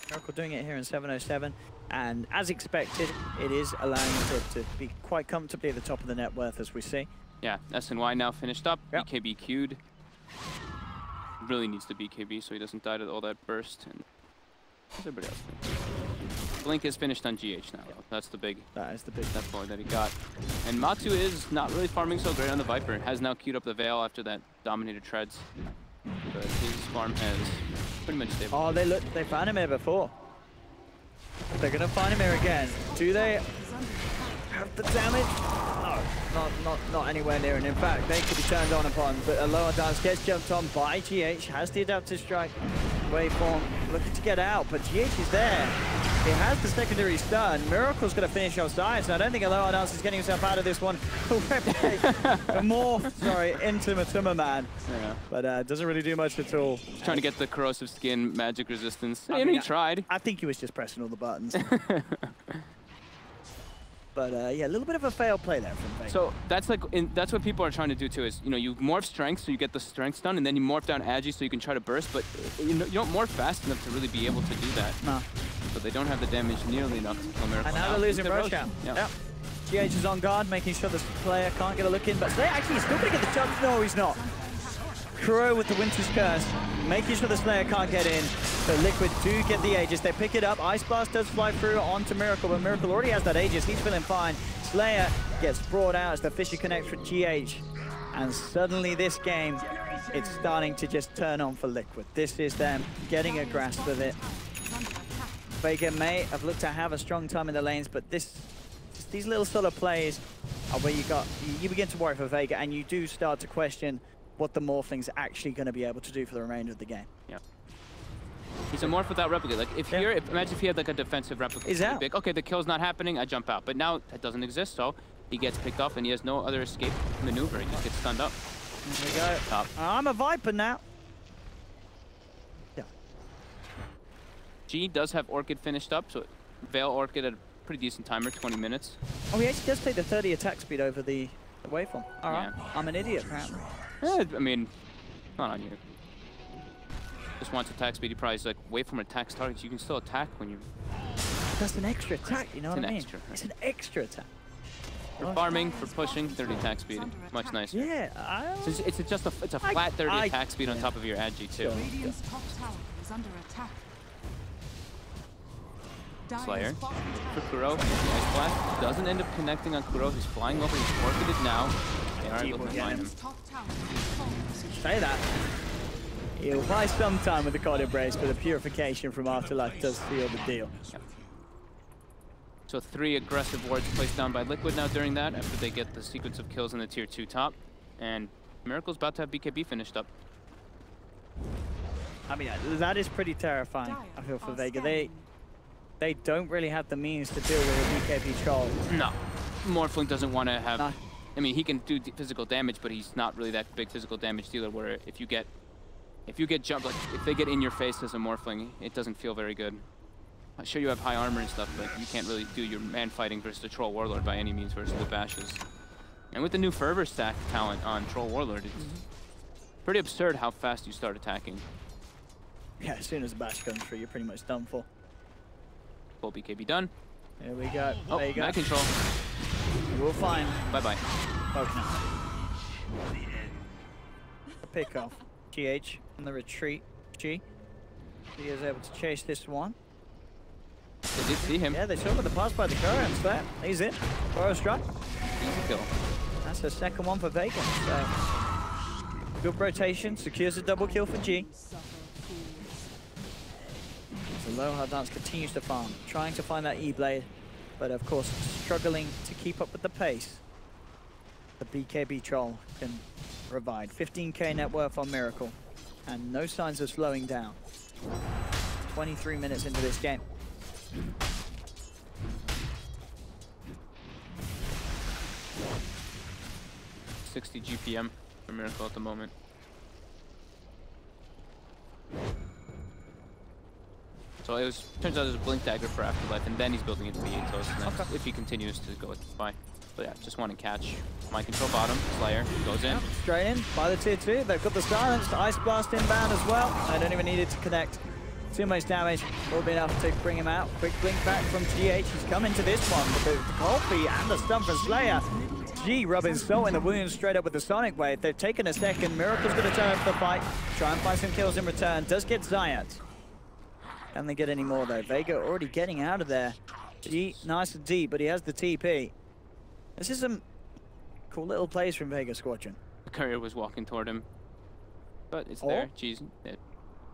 Miracle doing it here in 707. And as expected, it is allowing to be quite comfortably at the top of the net worth, as we see. Yeah, SNY now finished up. Yep. BKB queued. Really needs to BKB so he doesn't die to all that burst. And what's everybody else doing? Blink is finished on GH now. Though. That's the big. That is the big death blow that he got. And Matu is not really farming so great on the Viper. Has now queued up the Veil after that dominated treads. But his farm has pretty much stable. Oh, they found him here before. They're gonna find him here again. Do they have the damage? No, not anywhere near. And in fact, they could be turned on upon. But a lower dance gets jumped on by GH. Has the adaptive strike waveform, looking to get out, but GH is there. He has the secondary stun. Miracle's gonna finish off sides. I don't think a lower dance is getting himself out of this one. Into Timmerman. Yeah. But doesn't really do much at all. He's trying to get the corrosive skin magic resistance. I And mean, he tried. I think he was just pressing all the buttons. But yeah, a little bit of a failed play there from Vega. So that's like, that's what people are trying to do too. Is you morph strength so you get the strength stun, and then you morph down agi so you can try to burst. But you don't morph fast enough to really be able to do that. No. But they don't have the damage nearly enough to kill Miracle. And now they're losing Roshan. Yeah. Yep. GH is on guard, making sure the player can't get a look in. But Slayer actually is still going to get the jump. No, he's not. Crow with the Winter's Curse, making sure the Slayer can't get in. So Liquid do get the Aegis. They pick it up. Ice Blast does fly through onto Miracle, but Miracle already has that Aegis. He's feeling fine. Slayer gets brought out as the Fisher connects for GH. And suddenly this game, it's starting to just turn on for Liquid. This is them getting a grasp of it. Vega may have looked to have a strong time in the lanes, but these little sort of plays are where you begin to worry for Vega, and you do start to question what the Morphling's actually going to be able to do for the remainder of the game. Yeah. He's a morph without replicate. Like imagine if he had like a defensive replicate. He's out. Big. Okay, the kill's not happening, I jump out. But now that doesn't exist, so he gets picked off and he has no other escape maneuver. He just gets stunned up. There we go. Top. I'm a Viper now. Yeah. G does have Orchid finished up, so Veil Orchid at a pretty decent timer, 20 minutes. Oh, he actually does take the 30 attack speed over the waveform. All right. Yeah. I'm an idiot, apparently. I mean, not on you. Just wants attack speed. He probably is like, waveform attacks targets. You can still attack when you... That's an extra attack, you know what I mean? Extra, right? It's an extra attack. For farming, for pushing, 30 attack speed. Much nicer. Yeah, So it's just a flat 30 attack speed on top of your agi too. Radiant's top tower is under attack. Slayer for Kuro. Nice blast. Doesn't end up connecting on Kuro. He's flying over. He's orchided now. They are able to find him. say that. He'll buy some time with the card embrace, but the purification from Afterlife does seal the deal. Yep. So 3 aggressive wards placed down by Liquid now during that, after they get the sequence of kills in the tier 2 top. And Miracle's about to have BKB finished up. I mean, that is pretty terrifying, I feel, for Vega. They don't really have the means to deal with a BKB troll. No. Morphling doesn't want to have... No. I mean, he can do physical damage, but he's not really that big physical damage dealer, where if you get jumped, like, if they get in your face as a Morphling, it doesn't feel very good. I'm sure you have high armor and stuff, but you can't really do your man fighting versus the Troll Warlord by any means versus the bashes. And with the new Fervor stack talent on Troll Warlord, it's pretty absurd how fast you start attacking. Yeah, as soon as the bash comes through, you're pretty much done for. Full BKB done. There we go. Oh, there you go. back control. We'll find. Bye-bye. Both now. The pick off. GH on the retreat. G. He is able to chase this one. They did see him. Yeah, they saw him with the pass by the currents there. He's in. Burrow strike. Easy kill. That's the second one for Vega. So, good rotation. Secures a double kill for G. So Low Dance continues to farm, trying to find that E-Blade, but of course struggling to keep up with the pace. The BKB Troll can provide 15k net worth on Miracle. and no signs of slowing down. 23 minutes into this game. $60 GPM for Miracle at the moment. So it was, turns out there's a blink dagger for Afterlife, and then he's building into the Atos, and then if he continues to go with the spy. But yeah, just want to catch. Mind control bottom, Slayer goes in. Straight in by the tier 2. They've got the silence, the Ice Blast inbound as well. I don't even need it to connect. Too much damage will be enough to bring him out. Quick blink back from GH. He's come into this one with the cold feet and the stun from Slayer. G rubbing salt in the wounds straight up with the Sonic Wave. They've taken a second. Miracle's going to turn up the fight. Try and find some kills in return. Does get Zayat. Can they get any more though? Vega already getting out of there. G nice and deep, but he has the TP. This is some cool little plays from Vega Squadron. The courier was walking toward him, but it's there. G's dead.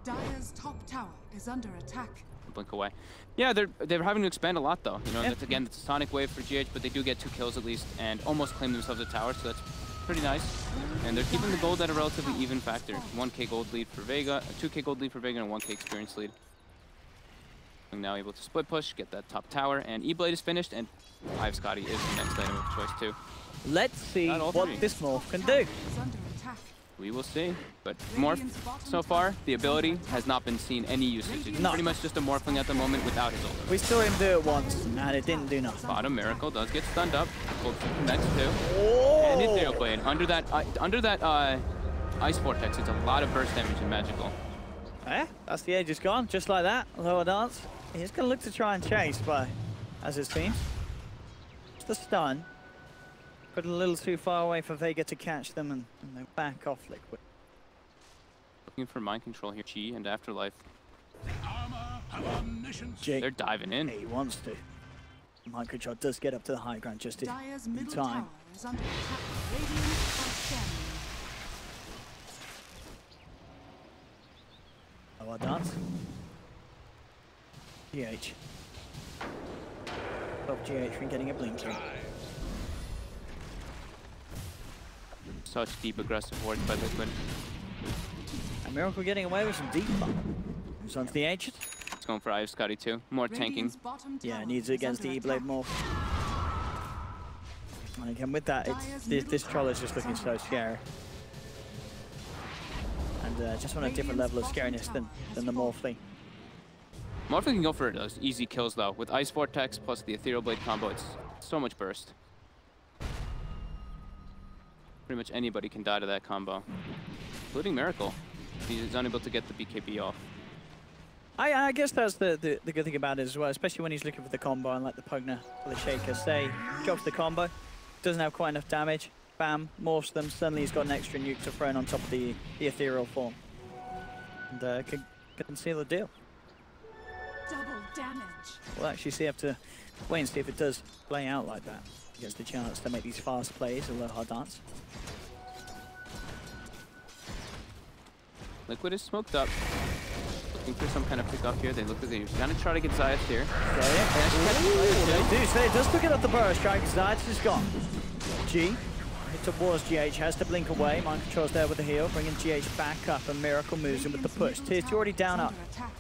Dire's top tower is under attack. Blink away. Yeah, they're having to expand a lot though. You know, that's, again, it's a Sonic Wave for GH, but they do get 2 kills at least and almost claim themselves a tower, so that's pretty nice. And they're keeping the gold at a relatively even factor. 1k gold lead for Vega, a 2k gold lead for Vega, and a 1k experience lead. Now able to split push, get that top tower, and E-Blade is finished, and Hive Scotty is the next item of choice too. Let's see what this Morph can do. We will see, but Morph, so far, the ability has not been seen any usage. It's pretty much just a Morphling at the moment without his ult. We saw him do it once, and it didn't do nothing. Bottom Miracle does get stunned up. Gold next too. And Ethereal Blade. Under that Ice Vortex, it's a lot of burst damage and magical. Yeah, that's the Aegis gone, just like that. Lower dance. He's going to look to try and chase, but as it seems, it's the stun. But a little too far away for Vega to catch them, and they back off Liquid. Looking for mind control here, Chi and Afterlife. Jake, they're diving in. He wants to. Mind control does get up to the high ground just in time. Tower is under attack. Radiant Lower dance. GH. Stop GH from getting a blinking. Such deep aggressive work by Liquid. And Miracle getting away with some deep bump. Moves onto the Ancient. It's going for Ive Scotty too. More tanking. Yeah, needs it against the E-Blade more. And again with that, this troll is just looking so scary. And just on a different level of scariness than the Morphling. Morphling can go for those easy kills though. With Ice Vortex plus the Ethereal Blade combo, it's so much burst. Pretty much anybody can die to that combo, including Miracle. He's unable to get the BKB off. I guess that's the good thing about it as well, especially when he's looking for the combo and like the Pugner or the Shaker. Say, drops the combo, doesn't have quite enough damage, bam, morphs them, suddenly he's got an extra nuke to throw in on top of the ethereal form. And can seal the deal. Double damage. We'll actually have to wait and see if it does play out like that. He gets the chance to make these fast plays, a little hard dance. Liquid is smoked up. Looking for some kind of pick up here. They look like they're gonna try to get Zayas here. They do, so it does pick it up the burrow strike. Zayas is gone. G hit towards GH, has to blink away. Mind control's there with the heal, bringing GH back up, and Miracle moves in with the push. Tier 2 already down up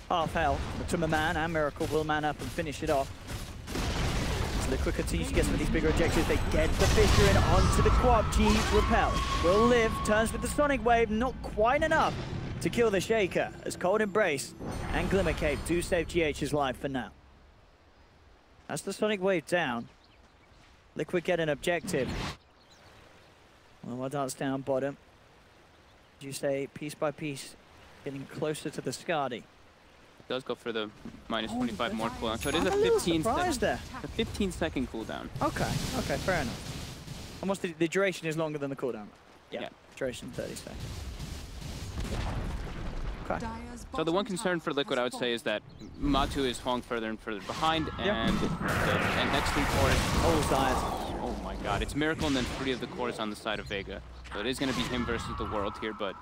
half health. To my man, and Miracle will man up and finish it off. Liquid continues to get some of these bigger objectives. They get the Fissure in onto the quad. G repel. Will live. Turns with the Sonic Wave. Not quite enough to kill the Shaker. As Cold Embrace and Glimmer Cape do save GH's life for now. That's the Sonic Wave down. Liquid get an objective. Well, dance down bottom. As you say, piece by piece, getting closer to the Skadi. Does go for the minus 25 more cooldown. So it is a 15-second cooldown. Okay, fair enough. Almost the duration is longer than the cooldown. Yeah. Duration 30 seconds. Okay. So the one concern for Liquid, I would say, is that Matu is falling further and further behind, and the next 3 cores. Oh my god, it's Miracle and then 3 of the cores on the side of Vega. So it is going to be him versus the world here, but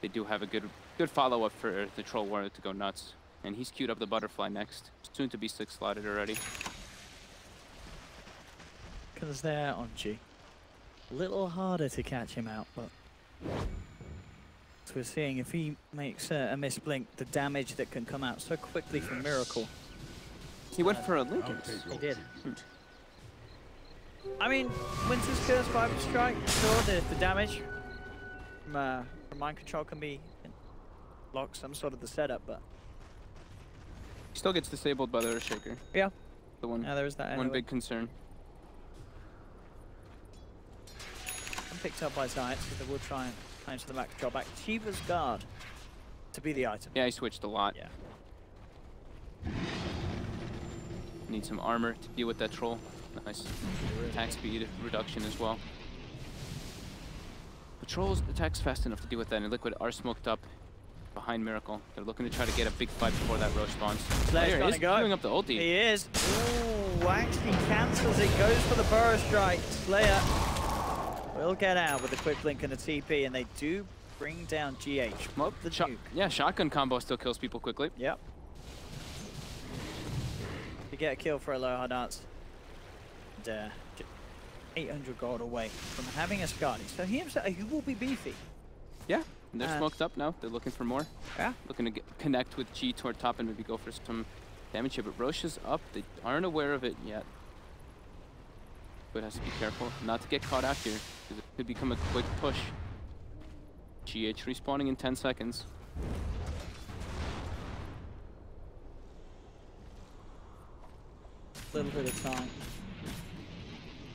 they do have a good follow-up for the Troll Warrior to go nuts. And he's queued up the Butterfly next. Soon to be 6 slotted already. Because they're on G. A little harder to catch him out, but So we're seeing if he makes a misblink, the damage that can come out so quickly from Miracle. He went for a Lincoln. He did. I mean, Winter's Curse, Viper Strike, sure, the damage from mind control can be block some sort of the setup, but He still gets disabled by the Earthshaker. yeah, The one, there is that. one big concern. And picked up by Science, because they will try and manage the back control back. Shiva's Guard to be the item. Yeah, he switched a lot. Yeah. Need some armor to deal with that troll. Nice. Attack speed reduction as well. The trolls attacks fast enough to deal with that, and Liquid are smoked up behind Miracle. They're looking to try to get a big fight before that Roche spawns. Slayer's Slayer is queuing up the ulti. He is. Ooh, actually cancels it, goes for the Burrow Strike. Slayer will get out with a quick blink and a TP, and they do bring down GH. Well, the Duke. Yeah, shotgun combo still kills people quickly. Yep. To get a kill for a low hard dance. And 800 gold away from having a Skadi. So he will be beefy. Yeah, and they're smoked up now. They're looking for more. Yeah. Looking to connect with G toward top and maybe go for some damage here. But Roche is up. They aren't aware of it yet. But has to be careful not to get caught out here, because it could become a quick push. GH respawning in 10 seconds. Little bit of time.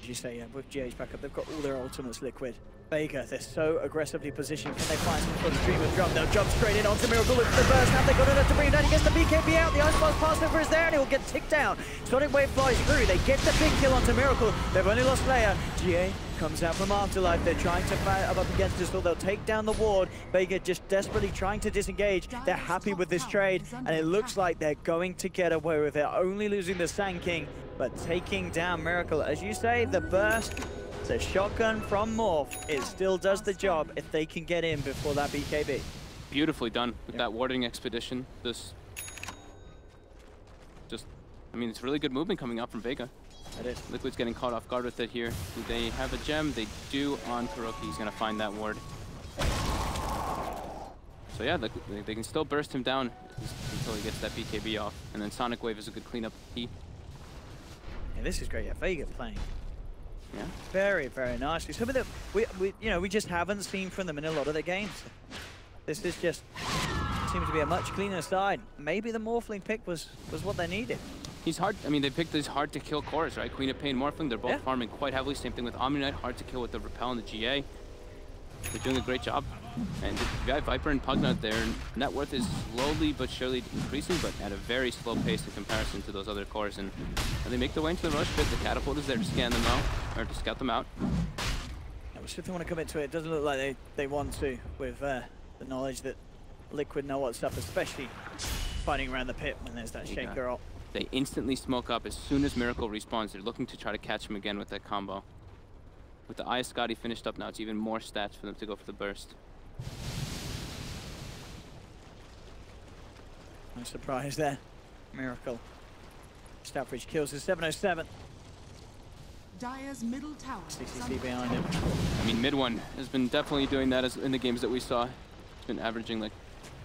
As you say, yeah, with GH back up, they've got all their ultimates Liquid. Vega, they're so aggressively positioned. Can they find some sort of stream of drum? They'll jump straight in onto Miracle with the burst. Have they got enough to bring it down? He gets the BKB out. The Ice Blast passover is there, and he'll get ticked down. Sonic Wave flies through. They get the big kill onto Miracle. They've only lost Slayer. GA comes out from Afterlife. They're trying to fight up against us, so they'll take down the ward. Vega just desperately trying to disengage. They're happy with this trade, and it looks like they're going to get away with it. Only losing the Sand King, but taking down Miracle. As you say, the burst, the shotgun from Morph, it still does the job if they can get in before that BKB. Beautifully done with that warding expedition. I mean, it's really good movement coming out from Vega. It is. Liquid's getting caught off guard with it here. Do they have a gem? They do on Kuroki. He's going to find that ward. So yeah, they can still burst him down until he gets that BKB off. And then Sonic Wave is a good cleanup key. Yeah, this is great. Yeah, Vega playing. Yeah. Very, very nicely. Something that we just haven't seen from them in a lot of their games. This is just seems to be a much cleaner side. Maybe the Morphling pick was what they needed. He's hard. I mean, they picked these hard to kill cores, right? Queen of Pain, Morphling. They're both farming quite heavily. Same thing with Omni Knight. Hard to kill with the Repel and the GA. They're doing a great job. And Viper and Pugna, their net worth is slowly but surely increasing, but at a very slow pace in comparison to those other cores. And they make their way into the rush pit. The catapult is there to scan them out, or to scout them out. Yeah, if they want to commit to it, it doesn't look like they want to, with the knowledge that Liquid know what's up, especially fighting around the pit when there's that shaker up. They instantly smoke up as soon as Miracle respawns. They're looking to try to catch him again with that combo. With the Ice Scotty finished up now, it's even more stats for them to go for the burst. No surprise there. Miracle. Staffridge kills his 707. Dire's middle tower. CCC behind him. I mean, mid one has been definitely doing that in the games that we saw. He's been averaging like,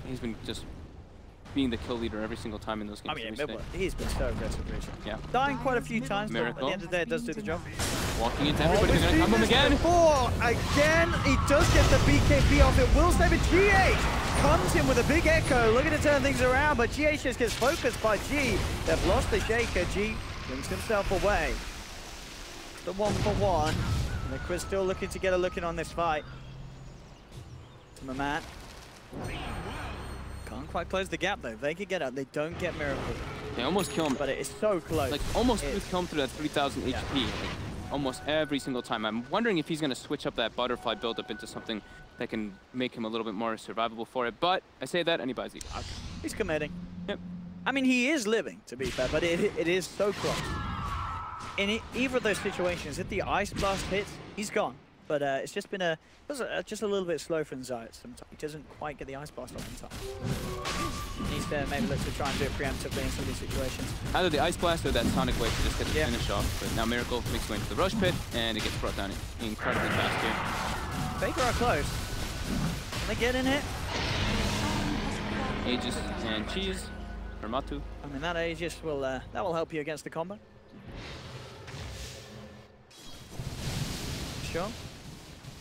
he's been just being the kill leader every single time in those games. I mean, he's been so aggressive recently. Yeah. Dying quite a few times, but at Miracle. the end of the day, it does do the job. Walking into everybody, they're gonna come him again. Again, he does get the BKB off. It will save it. GH comes in with a big echo, looking to turn things around, but GH just gets focused by G. They've lost the shaker. G brings himself away. The 1-for-1. And Liquid still looking to get a look in on this fight. To Mamat. Can't quite close the gap though. They could get out. They don't get Miracle. They almost kill him. But it is so close. Like almost kill him through that 3,000 HP. Like, almost every single time. I'm wondering if he's going to switch up that butterfly build-up into something that can make him a little bit more survivable for it. But I say that and he buys the Evoc. He's committing. Yep. I mean, he is living, to be fair, but it is so close. In either of those situations, if the Ice Blast hits, he's gone. But it's just been just a little bit slow from Zayat sometimes. He doesn't quite get the Ice Blast off in time. He needs to maybe look to try and do it preemptively in some of these situations. Either the Ice Blast or that Sonic Wave to just get the finish off. But now Miracle makes way into the Rush Pit, and it gets brought down incredibly fast here. Vega are close. Can they get in it? Aegis and Cheese for Matu. I mean, that Aegis will that will help you against the combo. Sure.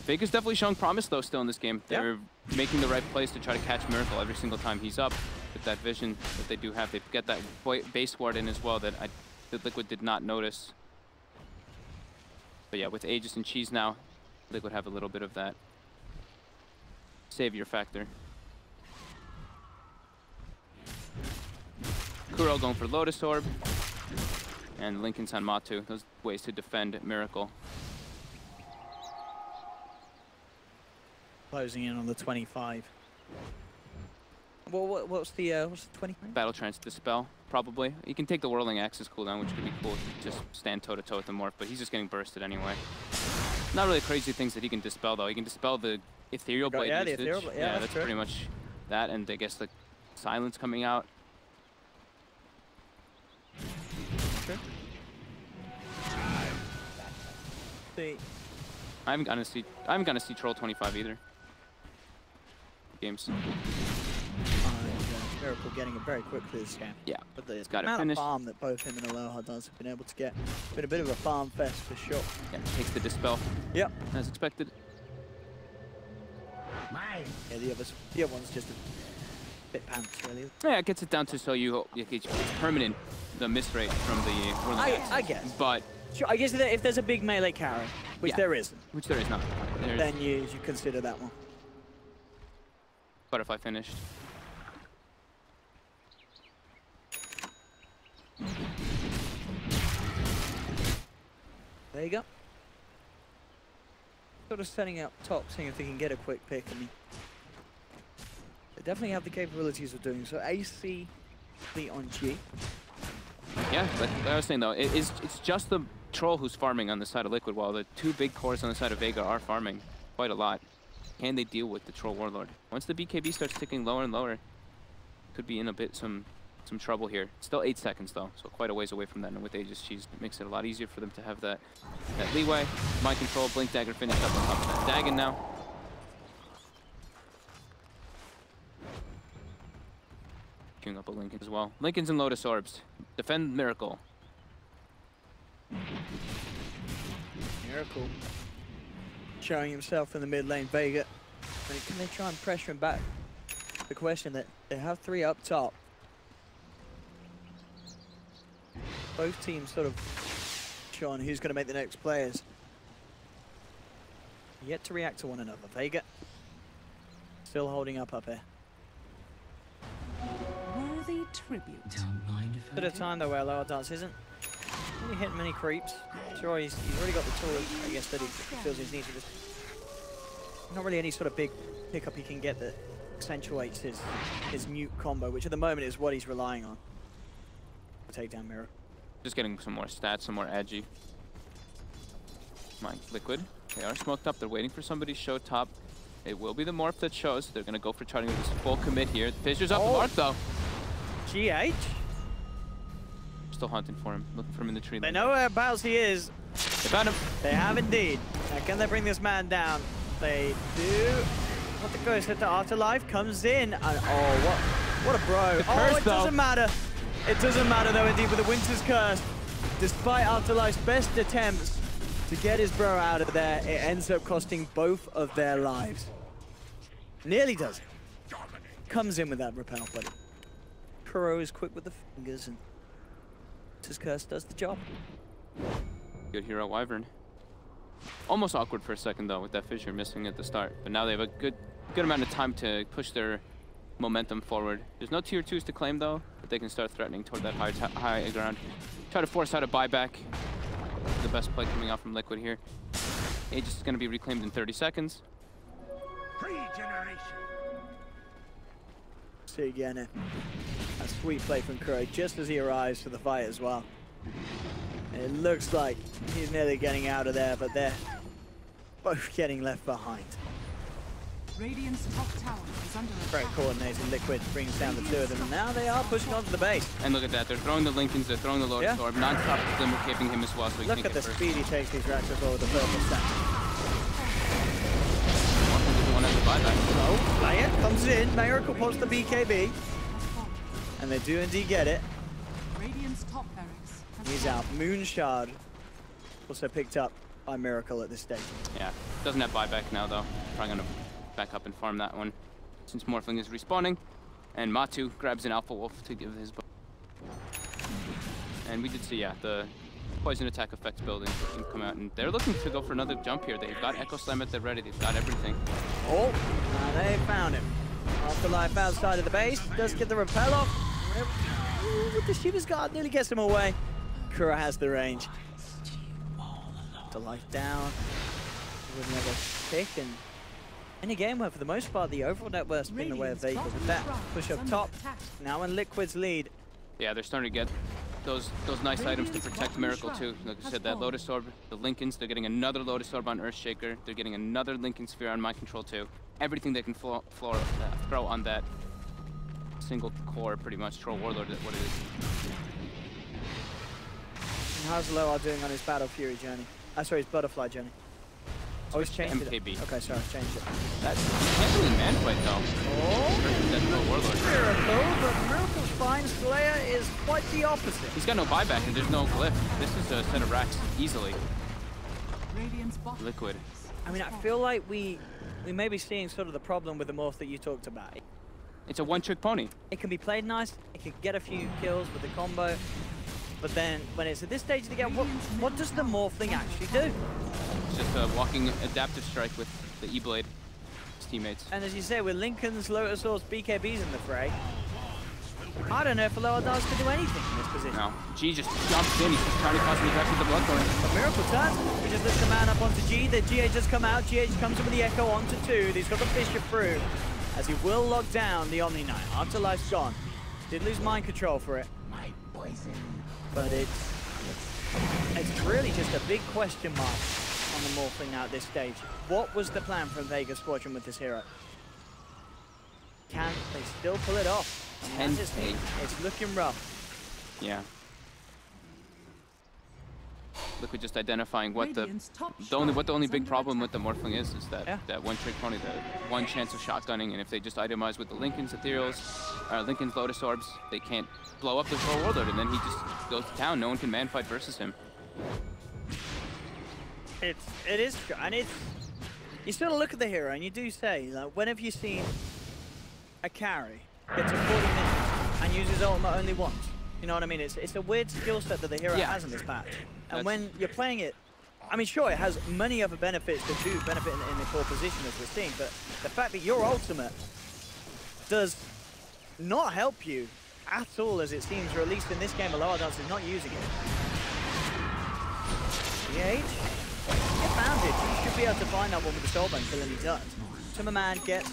Vega's definitely showing promise though still in this game. Yeah. They're making the right plays to try to catch Miracle every single time he's up. With that vision that they do have, they get that base ward in as well that Liquid did not notice. But yeah, with Aegis and Cheese now, Liquid have a little bit of that savior factor. Kuro going for Lotus Orb, and Linken's on Matu. Those ways to defend Miracle. Closing in on the 25. Well, what's the 25? Battle Trance Dispel, probably. You can take the Whirling Axis cooldown, which could be cool. Just stand toe-to-toe with the Morph, but he's just getting bursted anyway. Not really crazy things that he can dispel, though. He can dispel the Ethereal Blade usage. The Ethereal Blade, yeah, that's pretty much that, and I guess the Silence coming out. Sure. See. I haven't gonna see Troll 25 either. Games. Miracle getting it very quickly this game. Yeah, But the got it amount finished. of farm that both him and Aloha does have been able to get. Been a bit of a farm fest for sure. Yeah, takes the Dispel. Yep. As expected. Yeah, the other one's just a bit pants, really. Yeah, it gets it down to so it's permanent, the miss rate from the Whirling Axis. I guess. But Sure, I guess that if there's a big melee carry, which Yeah. there isn't, which there is not. There's then you consider that one. Butterfly finished. There you go. Sort of setting up top, seeing if they can get a quick pick. I mean, they definitely have the capabilities of doing so. AC fleet on G. Yeah, like I was saying though, it's just the Troll who's farming on the side of Liquid, while the two big cores on the side of Vega are farming quite a lot. Can they deal with the Troll Warlord? Once the BKB starts ticking lower and lower, could be in a bit some trouble here. Still 8 seconds though, so quite a ways away from that. And with Aegis, Cheese makes it a lot easier for them to have that leeway. Mind control, Blink Dagger finished up on top of that Dagon now. Queuing up a Linken as well. Linken's and Lotus Orbs. Defend Miracle. Miracle showing himself in the mid lane. Vega, and can they try and pressure him back? The question that they have 3 up top. Both teams sort of showing who's going to make the next players. Yet to react to one another. Vega still holding up here. Worthy tribute. Bit of time though where Lower Dance isn't really hitting many creeps. Sure, he's already got the tools, I guess, that he feels he needs to just... Not really any sort of big pickup he can get that accentuates his mute combo, which at the moment is what he's relying on. Takedown mirror. Just getting some more stats, some more edgy. My Liquid. They are smoked up. They're waiting for somebody to show top. It will be the Morph that shows. They're going to go for trying to do this full commit here. Fisher's up the mark, though. GH? Still hunting for him. Looking for him in the tree. They know whereabouts he is. They found him. They have indeed. Now, can they bring this man down? They do. What the ghost hit the Afterlife comes in. And, oh, what a bro. Curse, it doesn't matter. It doesn't matter though, indeed, with the Winter's Curse. Despite Afterlife's best attempts to get his bro out of there, it ends up costing both of their lives. Nearly does it. Comes in with that repel, but Kuro is quick with the fingers, and Winter's Curse does the job. Good hero, Wyvern. Almost awkward for a second though, with that Fissure missing at the start. But now they have a good amount of time to push their momentum forward. There's no tier 2s to claim though, but they can start threatening toward that high ground. Try to force out a buyback. The best play coming out from Liquid here. Aegis is going to be reclaimed in 30 seconds. See again, a sweet play from Kuro just as he arrives for the fight as well. And it looks like he's nearly getting out of there, but they're both getting left behind. Radiant's top tower is under attack. Very coordinated. Liquid brings down the 2 of them, and now they are pushing onto the base. And look at that, they're throwing the Linkens, they're throwing the Lotus Orb. Non-stop them keeping him as well, so he Look can't at the get first. speed he takes these reactors over the purple stack. One has the buyback. Oh, play it, comes in. Miracle posts the BKB. And they do indeed get it. Radiant's top barracks has He's out. Moonshard also picked up by Miracle at this stage. Yeah, doesn't have buyback now though. Probably gonna back up and farm that one since Morphling is respawning. And Matu grabs an Alpha Wolf to give his. And we did see, yeah, the poison attack effects building come out, and they're looking to go for another jump here. They've got Echo Slam at the ready. They've got everything. Oh, they found him. Afterlife outside of the base does get the repel off. Ooh, with the shooter's guard, nearly gets him away. Kura has the range. The life down with another pick, and in a game where for the most part the overall net worth's been the way of Vega with that push up top. Now in Liquid's lead. Yeah, they're starting to get those nice items to protect Miracle too. Like I said, that Lotus Orb, the Lincolns, they're getting another Lotus Orb on Earthshaker. They're getting another Lincoln Sphere on Mind Control too. Everything they can throw on that single core, pretty much. Troll Warlord is what it is. And how's Loa doing on his Battle Fury journey? Sorry, his Butterfly journey. Oh, he's changed MKB. it. Okay, sorry, I've changed it. That's definitely man fight though. Oh, That's Troll Warlord. Miracle, but Miracle's fine. Slayer is quite the opposite. He's got no buyback and there's no glyph. This is a set of racks easily. Radiant's bottom Liquid. I mean, I feel like we may be seeing sort of the problem with the morph that you talked about. It's a one-trick pony. It can be played nice. It can get a few kills with the combo. But then when it's at this stage of the game, what does the morph thing actually do? It's just a walking adaptive strike with the E-Blade, his teammates. And as you say, with Lincoln's, Lotus Orbs, BKBs in the fray, I don't know if Aloha Dars can do anything in this position. No, G just jumps in. He's just trying to cause me back with the Bloodthorn. But Miracle turns. We just lift the man up onto G. The GH does come out. GH comes in with the Echo onto 2. He's got the Fisher through, as he will lock down the Omni Knight. Afterlife's gone. Did lose mind control for it. My poison. But it's really just a big question mark on the morphing now at this stage. What was the plan from Vega Squadron with this hero? Can they still pull it off? It's looking rough. Yeah. Liquid just identifying what the only big problem with the Morphling is that that one-trick pony, the one chance of shotgunning, and if they just itemize with the Lincoln's Ethereals, Lincoln's Lotus Orbs, they can't blow up the Troll Warlord, and then he just goes to town. No one can man fight versus him. It is, and it's, you sort of look at the hero and you do say, like, when have you seen a carry get to 40 minutes and use his ultimate only once? You know what I mean? It's a weird skill set that the hero has in this patch. And when you're playing it, I mean, sure, it has many other benefits that do benefit in the core position as we're seeing, but the fact that your ultimate does not help you at all, as it seems, or at least in this game, Aloha Dance is not using it. GH, advantage. He should be able to find that one with the Soulbone kill, and he does. Timmerman gets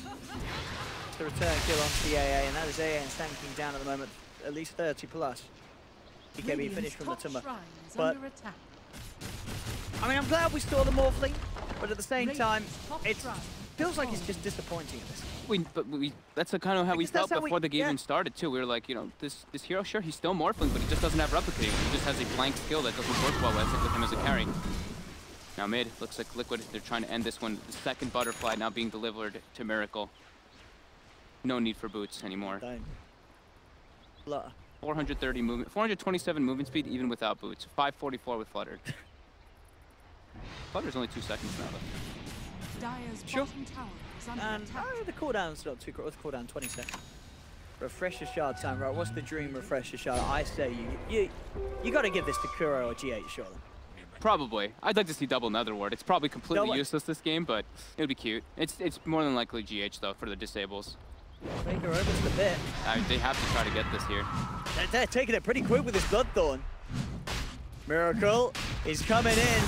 the return kill on CAA, and that is AA and Stanking down at the moment, at least 30 plus. BKB finished from the Timber. But I mean, I'm glad we saw the Morphling, but at the same time, it feels like it's just disappointing at this. That's kind of how we felt before the game even started too. We were like, you know, this hero, sure, he's still Morphling, but he just doesn't have replicating. He just has a blank skill that doesn't work well with him as a carry. Now mid, looks like Liquid, they're trying to end this one. The second Butterfly now being delivered to Miracle. No need for boots anymore. 430 movement, 427 movement speed even without boots. 544 with Flutter. Flutter's only 2 seconds now though. Sure. And the cooldown's not too cool. Cooldown 20 seconds. Refresher shard time, right? What's the dream refresher shard? I say you got to give this to Kuro or GH, surely. Probably. I'd like to see double Nether Ward. It's probably completely useless this game, but it would be cute. It's more than likely GH though for the disables. Vega opens the bit. They have to try to get this here. They're taking it pretty quick with this Bloodthorn. Miracle is coming in.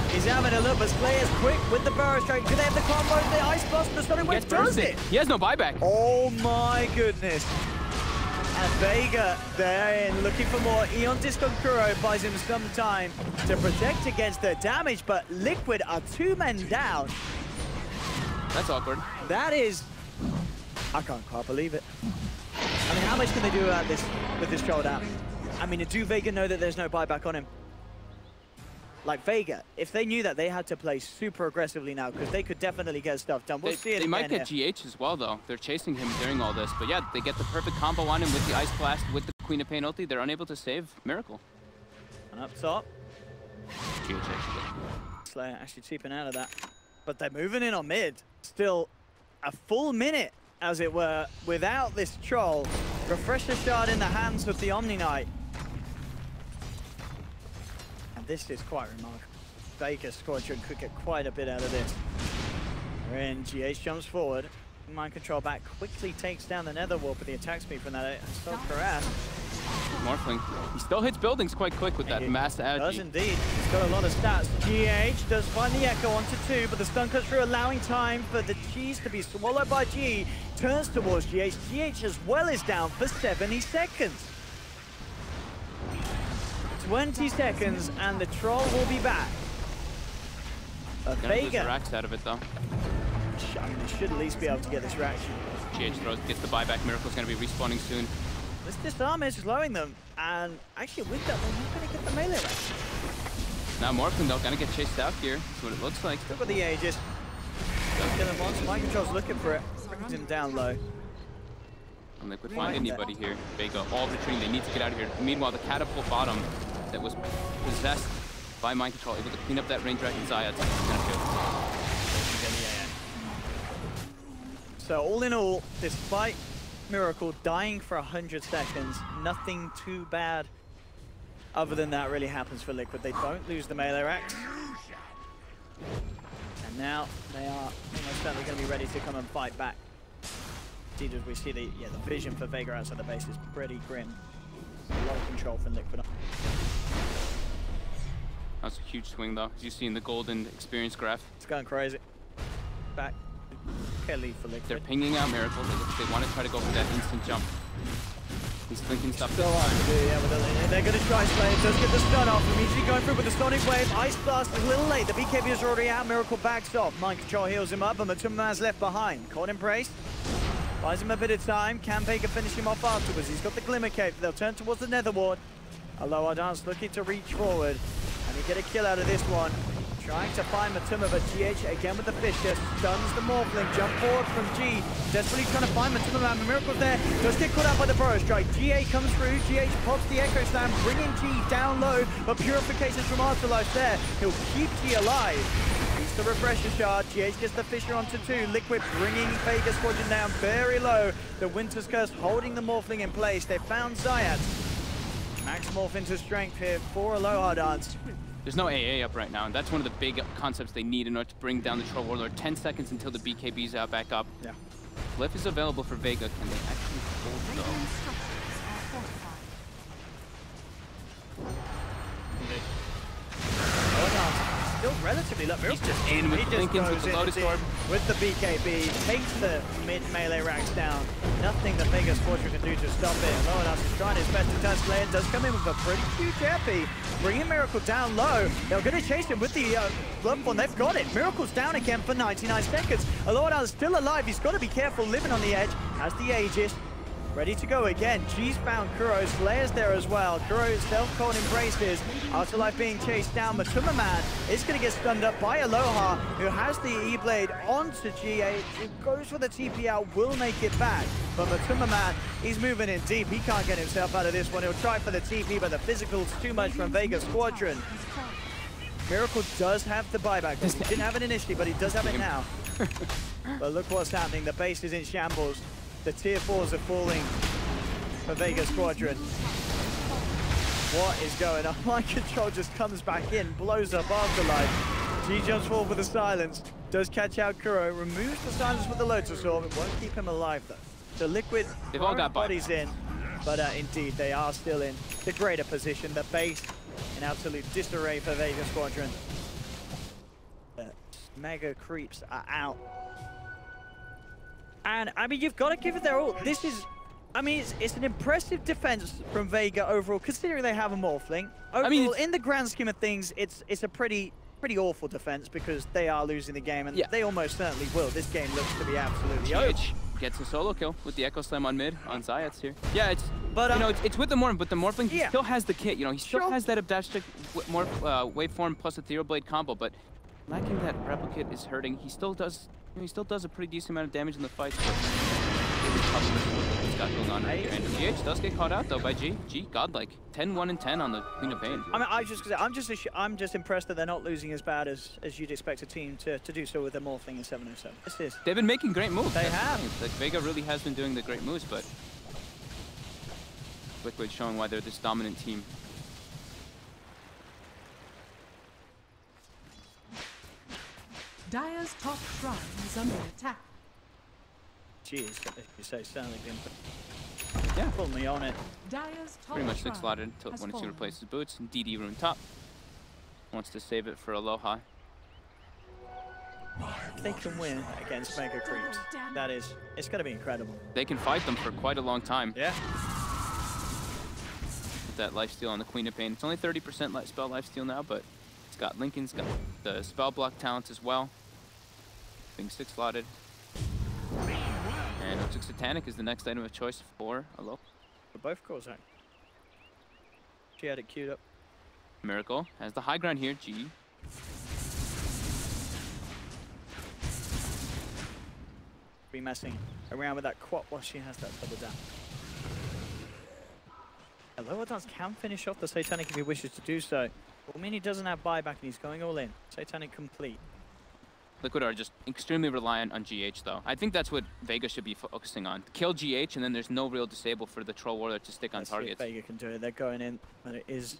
He's having a look, but Slayer's quick with the Burrow Strike. Do they have the combo? The Ice Blast, the Stunning Wave does it. He has no buyback. Oh my goodness. And Vega, they're in looking for more. Eon Disc on Kuro buys him some time to protect against the damage, but Liquid are 2 men down. That's awkward. That is... I can't quite believe it. I mean, how much can they do about this with this troll down? I mean, do Vega know that there's no buyback on him? like Vega, if they knew that, they had to play super aggressively now because they could definitely get stuff done. We'll see it They might again get GH as well, though. They're chasing him during all this. But yeah, they get the perfect combo on him with the Ice Blast, with the Queen of Pain ulti. They're unable to save Miracle. And up top, GH actually. Slayer actually cheaping out of that. But they're moving in on mid. Still a full minute, as it were, without this troll. Refresher shard in the hands of the Omni Knight. And this is quite remarkable. Vega Squadron could get quite a bit out of this. They're in, GH jumps forward. Mind control back, quickly takes down the Nether Warp with the attack speed from that Harass. Morphling. He still hits buildings quite quick with that mass agi. Does indeed. He's got a lot of stats. GH does find the Echo onto 2, but the stun cuts through, allowing time for the G's to be swallowed by G. Turns towards GH. GH as well is down for 70 seconds. 20 seconds and the troll will be back. Vega. Racks out of it though. I mean, they should at least be able to get this reaction. GH throws, gets the buyback. Miracle's going to be respawning soon. This disarm is slowing them, and actually with that, they're not going to get the melee reaction. Now Morphling though, going to get chased out here. That's what it looks like. Still got the Aegis. Don't kill him once. Mind control's looking for it. Brings him down low. And Liquid find anybody here. Vega all retreating. They need to get out of here. Meanwhile, the catapult bottom that was possessed by mind control, able to clean up that range rack and Zayat. So all in all, despite Miracle dying for 100 seconds, nothing too bad other than that really happens for Liquid. They don't lose the melee racks. And now they are almost certainly going to be ready to come and fight back. Indeed, as we see the vision for Vega outside the base is pretty grim. A lot of control from Liquid. That's a huge swing though, as you see in the golden experience graph. It's going crazy. Back. Kelly for Liquid. They're pinging out Miracle. They want to try to go for that instant jump. He's thinking stuff. Still hard to do, yeah, they're going to try Slayer. Does get the stun off. Immediately going through with the Sonic Wave. Ice Blast is a little late. The BKB is already out. Miracle backs off. Mind control heals him up, and Matuma's left behind. Caught in brace. Buys him a bit of time. Can Vega finish him off afterwards? He's got the Glimmer Cape. They'll turn towards the Nether Ward. Aloha Dance looking to reach forward. And he get a kill out of this one. Trying to find Matuma, but GH again with the Fisher. Stuns the Morphling. Jump forward from G. Desperately trying to find Matuma, man. Miracle's there. Does get caught out by the Burrow Strike. GA comes through. GH pops the Echo Slam, bringing G down low. But Purifications from Afterlife there. He'll keep G alive. He's the Refresher Shard. GH gets the Fisher onto 2. Liquid bringing Vega Squadron down very low. The Winter's Curse holding the Morphling in place. They found Zayat. Max Morph into strength here for Aloha Dance. There's no AA up right now, and that's one of the big concepts they need in order to bring down the Troll Warlord. 10 seconds until the BKB's out back up. Yeah. Glyph is available for Vega. Can they actually hold though? Still relatively low. He's just in with the Lincolns, with the Lotus Orb. With the BKB, takes the mid-melee racks down. Nothing that Vega Squadron can do to stop it. Lower is trying his best to turn Slayer. Does come in with a pretty huge happy. Bringing Miracle down low. They're going to chase him with the Bloodborne. They've got it. Miracle's down again for 99 seconds. Aloha is still alive. He's got to be careful living on the edge. Has the Aegis. Ready to go again. G's found Kuro. Slayer's there as well. Kuro self-caught in braces. Afterlife being chased down. Matuma Man is going to get stunned up by Aloha, who has the E-Blade onto GA. Who goes for the TP out, will make it back. But Matuma Man, he's moving in deep. He can't get himself out of this one. He'll try for the TP, but the physical's too much from Vega Squadron. Miracle does have the buyback. He didn't have it initially, but he does have it now. But look what's happening. The base is in shambles. The tier 4s are falling for Vega Squadron. What is going on? Mind control just comes back in, blows up Afterlife. G jumps forward with the silence, does catch out Kuro, removes the silence with the Lotus Orb. It won't keep him alive though. So Liquid, they've all got bodies in, but indeed they are still in the greater position. The base in absolute disarray for Vega Squadron. The mega creeps are out. And, I mean, you've got to give it their all. This is, I mean, it's an impressive defense from Vega overall, considering they have a Morphling. Overall, I mean, in the grand scheme of things, it's a pretty awful defense because they are losing the game, and they almost certainly will. This game looks to be absolutely over. gets a solo kill with the Echo Slam on mid on CIS here. Yeah, it's But, you know, it's with the Morphin, but the Morphling he yeah. still has the kit. You know, he still has that Abdash waveform plus Ethereal Blade combo, but lacking that replicate is hurting. He still does. He still does a pretty decent amount of damage in the fights, but really tough what he's got going on right here. And GH does get caught out though by G. G godlike 10-1 and 10 on the Queen of Pain. I mean, I'm just impressed that they're not losing as bad as you'd expect a team to do so with their Morphling in 707. This is. They've been making great moves. They have. Like Vega really has been doing the great moves, but Liquid showing why they're this dominant team. Dire's top shrine is under attack. Jeez, you say Stanley been Yeah, fully on it. Dire's top pretty much 6 shrine slotted until has when he fallen. replaces boots. And DD rune top. Wants to save it for Aloha. They can win against Mega Creeps. That is, it's going to be incredible. They can fight them for quite a long time. Yeah. With that lifesteal on the Queen of Pain. It's only 30% spell lifesteal now, but it's got Lincoln's got the spell block talents as well. Being 6 slotted. And looks like Satanic is the next item of choice for Aloha. For both calls out. She had it queued up. Miracle has the high ground here. G. Be messing around with that quad while she has that double down. Aloha Dance can finish off the Satanic if he wishes to do so. Will mean he doesn't have buyback and he's going all in. Satanic complete. Liquid are just extremely reliant on GH though. I think that's what Vega should be focusing on. Kill GH and then there's no real disable for the Troll Warlord to stick on targets. Vega can do it. They're going in, but it is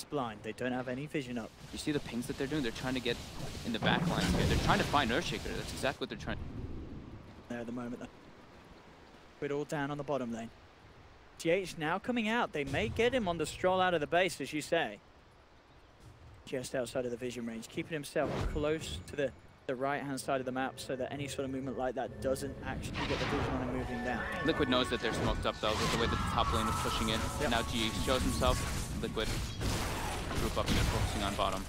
blind. They don't have any vision up. You see the pings that they're doing? They're trying to get in the back lines here. They're trying to find Earthshaker. That's exactly what they're trying. There at the moment though. We're all down on the bottom lane. GH now coming out. They may get him on the stroll out of the base, as you say. Just outside of the vision range, keeping himself close to the right-hand side of the map so that any sort of movement like that doesn't actually get the vision on him moving down. Liquid knows that they're smoked up though with the way that the top lane is pushing in. Yep. Now GH shows himself. Liquid group up and they're focusing on bottom.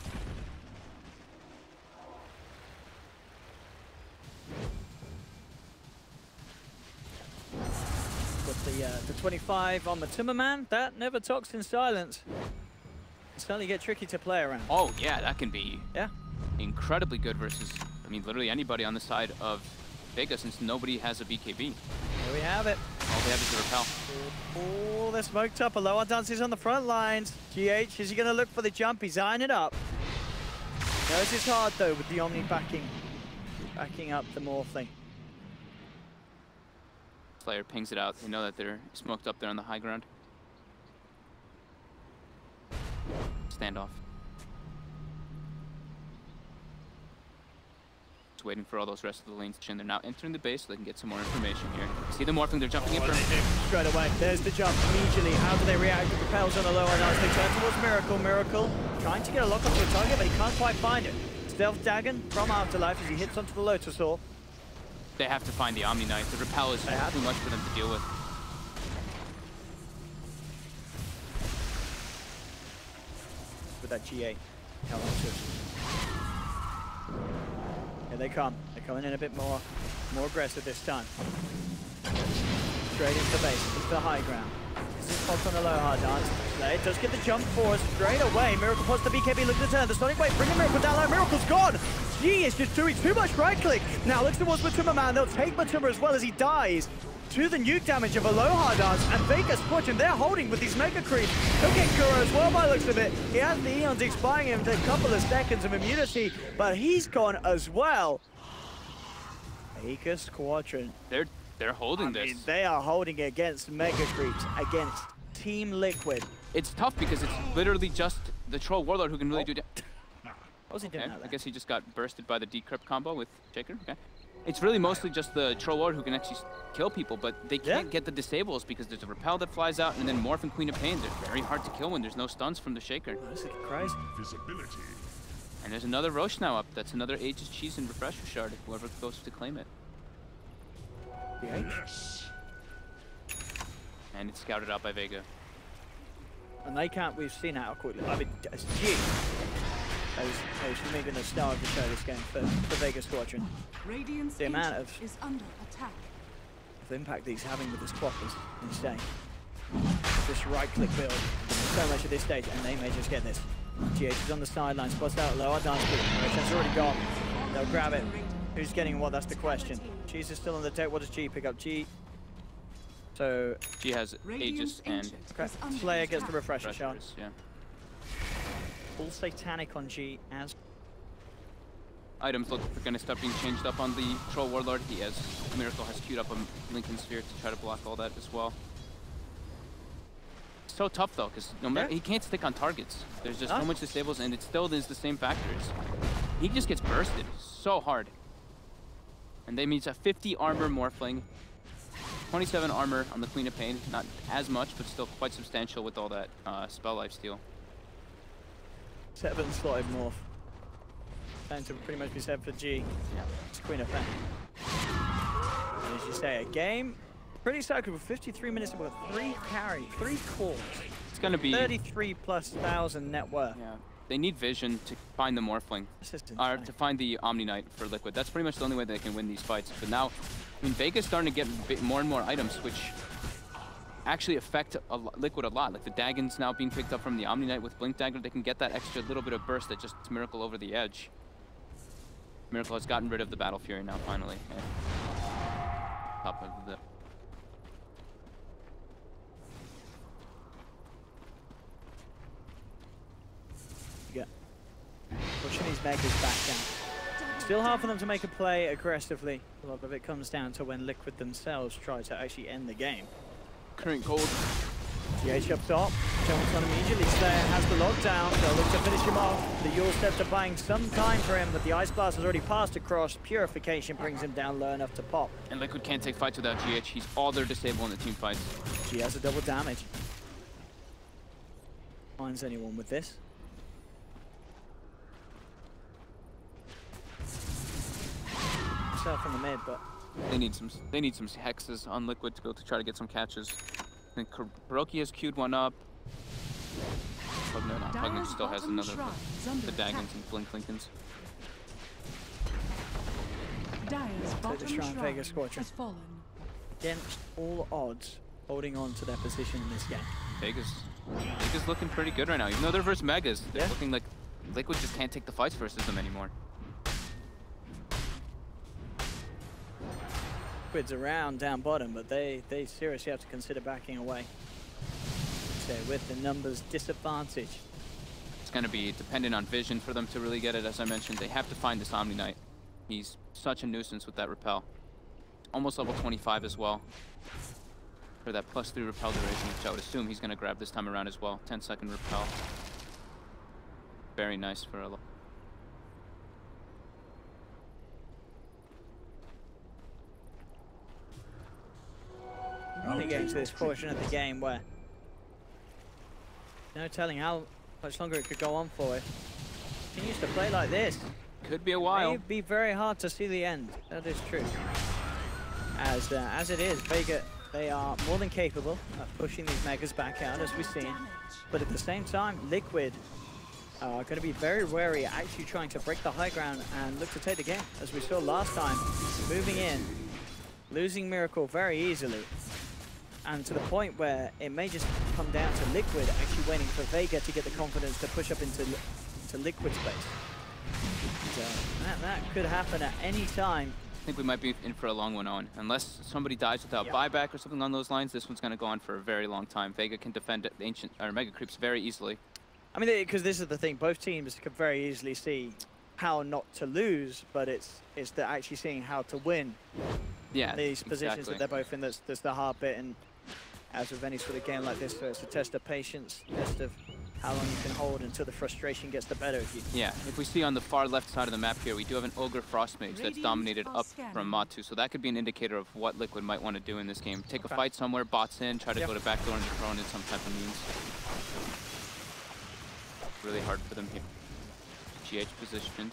Got the 25 on the Timmerman. That never talks in silence. Certainly get tricky to play around. Oh yeah, that can be Yeah. incredibly good versus, I mean, literally anybody on the side of Vega since nobody has a BKB. Here we have it. All they have is the repel. Oh, they're smoked up. Aloha Dance is on the front lines. GH, is he going to look for the jump? He's eyeing it up. Knows it's hard though with the Omni backing up the Morphling. Slayer pings it out. They know that they're smoked up there on the high ground. Standoff. Just waiting for all those rest of the lanes to chin. They're now entering the base so they can get some more information here. See the Morphling, they're jumping in for Straight away, there's the jump immediately. How do they react with repels on Aloha Dance? They turn towards Miracle. Miracle trying to get a lock onto a target, but he can't quite find it. Stealth Dagon from Afterlife as he hits onto the Lotus Orb. They have to find the Omni Knight. The repel is too much for them to deal with. With that G8. Here they come. They're coming in a bit more aggressive this time. Straight into the base, into the high ground. This is popped on Aloha Dance. It does get the jump for us straight away. Miracle pots the BKB, looking to turn. The Sonic Wave bringing Miracle down low. Miracle's gone! Gee, it's just doing too much right click. Now looks towards Matuma Man. They'll take Matuma as well as he dies to the nuke damage of Aloha Dance. And Vega Squadron, they're holding with these Mega Creeps. He'll get Kuro as well by the looks of it. He has the Eons expiring him to a couple of seconds of immunity, but he's gone as well. Vega Squadron. They're holding this. I mean, they are holding it against Mega Creeps, against Team Liquid. It's tough because it's literally just the Troll Warlord who can really do What was he doing out there? I guess he just got bursted by the decrypt combo with Shaker. Okay. It's really mostly just the Troll Warlord who can actually kill people, but they can't get the disables because there's a repel that flies out and then Morph and Queen of Pain. They're very hard to kill when there's no stuns from the Shaker. Oh, this is crazy. Visibility. And there's another Roche now up. That's another Aegis Cheese and Refresher Shard, whoever goes to claim it. Yes. And it's scouted out by Vega. And they can't, we've seen how quickly, I mean, it's G. Those maybe the star of the show this game for Vega Squadron. Radiant's The amount of is under attack. of impact that he's having with his quap is insane. Just right-click build. So much at this stage, and they may just get this. GH is on the sideline, spots out low. Dance has already gone. They'll grab it. Who's getting what? That's the question. G's is still on the deck. What does G pick up? G. So G has Aegis and Slayer gets the refresher shot. Yeah. Full Satanic on G as Items look going to start being changed up on the Troll Warlord. Miracle has queued up a Lincoln Sphere to try to block all that as well. So tough though, because no matter he can't stick on targets. There's just so much disables, and it still is the same factors. He just gets bursted so hard. And they meet a 50 armor Morphling, 27 armor on the Queen of Pain. Not as much, but still quite substantial with all that spell lifesteal. 7 slotted morph. Time to pretty much be set for G. Yeah, it's Queen of Pain. And as you say, a game pretty cycled with 53 minutes with 3 calls. It's going to be 33,000+ net worth. Yeah. They need vision to find the Morphling, or to find the Omni Knight for Liquid. That's pretty much the only way they can win these fights. But now, I mean, Vega's starting to get more and more items, which actually affect Liquid a lot. Like the Dagon's now being picked up from the Omni Knight with Blink Dagger. They can get that extra little bit of burst that just Miracle over the edge. Miracle has gotten rid of the Battle Fury now, finally. Yeah. Top of the... Pushing these Megas back down. Still hard for them to make a play aggressively. A lot of it comes down to when Liquid themselves try to actually end the game. Current cold. GH up top. Jumps on immediately. Slayer has the lockdown. They'll look to finish him off. The Yule Steps are buying some time for him, but the Ice Blast has already passed across. Purification brings him down low enough to pop. And Liquid can't take fights without GH. He's all their disable in the team fights. G has a double damage. Finds anyone with this. Himself in the mid, but they need some hexes on Liquid to go to try to get some catches. I think Kuroki has queued one up. Pugnant still has another the Dagons and Blink Lincolns. The strong Vega Squadron. Against all odds, holding on to their position in this game. Vega's looking pretty good right now. Even though they're versus Megas, they're looking like Liquid just can't take the fights versus them anymore. Liquid's around down bottom, but they seriously have to consider backing away. So with the numbers disadvantage. It's going to be dependent on vision for them to really get it. As I mentioned, they have to find this Omni Knight. He's such a nuisance with that repel. Almost level 25 as well. For that +3 repel duration, which I would assume he's going to grab this time around as well. 10-second repel. Very nice for a getting to this portion of the game where no telling how much longer it could go on for. It continues to play like this. Could be a while. It may be very hard to see the end. That is true. As it is, Vega, they are more than capable of pushing these Megas back out, as we've seen. But at the same time, Liquid are going to be very wary, actually trying to break the high ground and look to take the game, as we saw last time. Moving in, losing Miracle very easily. And to the point where it may just come down to Liquid actually waiting for Vega to get the confidence to push up into Liquid space. So that could happen at any time. I think we might be in for a long one, Owen. Unless somebody dies without buyback or something along those lines, this one's going to go on for a very long time. Vega can defend the ancient or Mega Creeps very easily. I mean, because this is the thing, both teams could very easily see how not to lose, but it's the actually seeing how to win. Yeah, these positions that they're both in, that's the hard bit. And as with any sort of game like this, so it's a test of patience, test of how long you can hold until the frustration gets the better of you. Yeah, if we see on the far left side of the map here, we do have an Ogre Frost Mage that's dominated up from bo2, so that could be an indicator of what Liquid might want to do in this game. Take a fight somewhere, bots in, try to go to backdoor and throw in some type of means. Really hard for them here. GH positioned.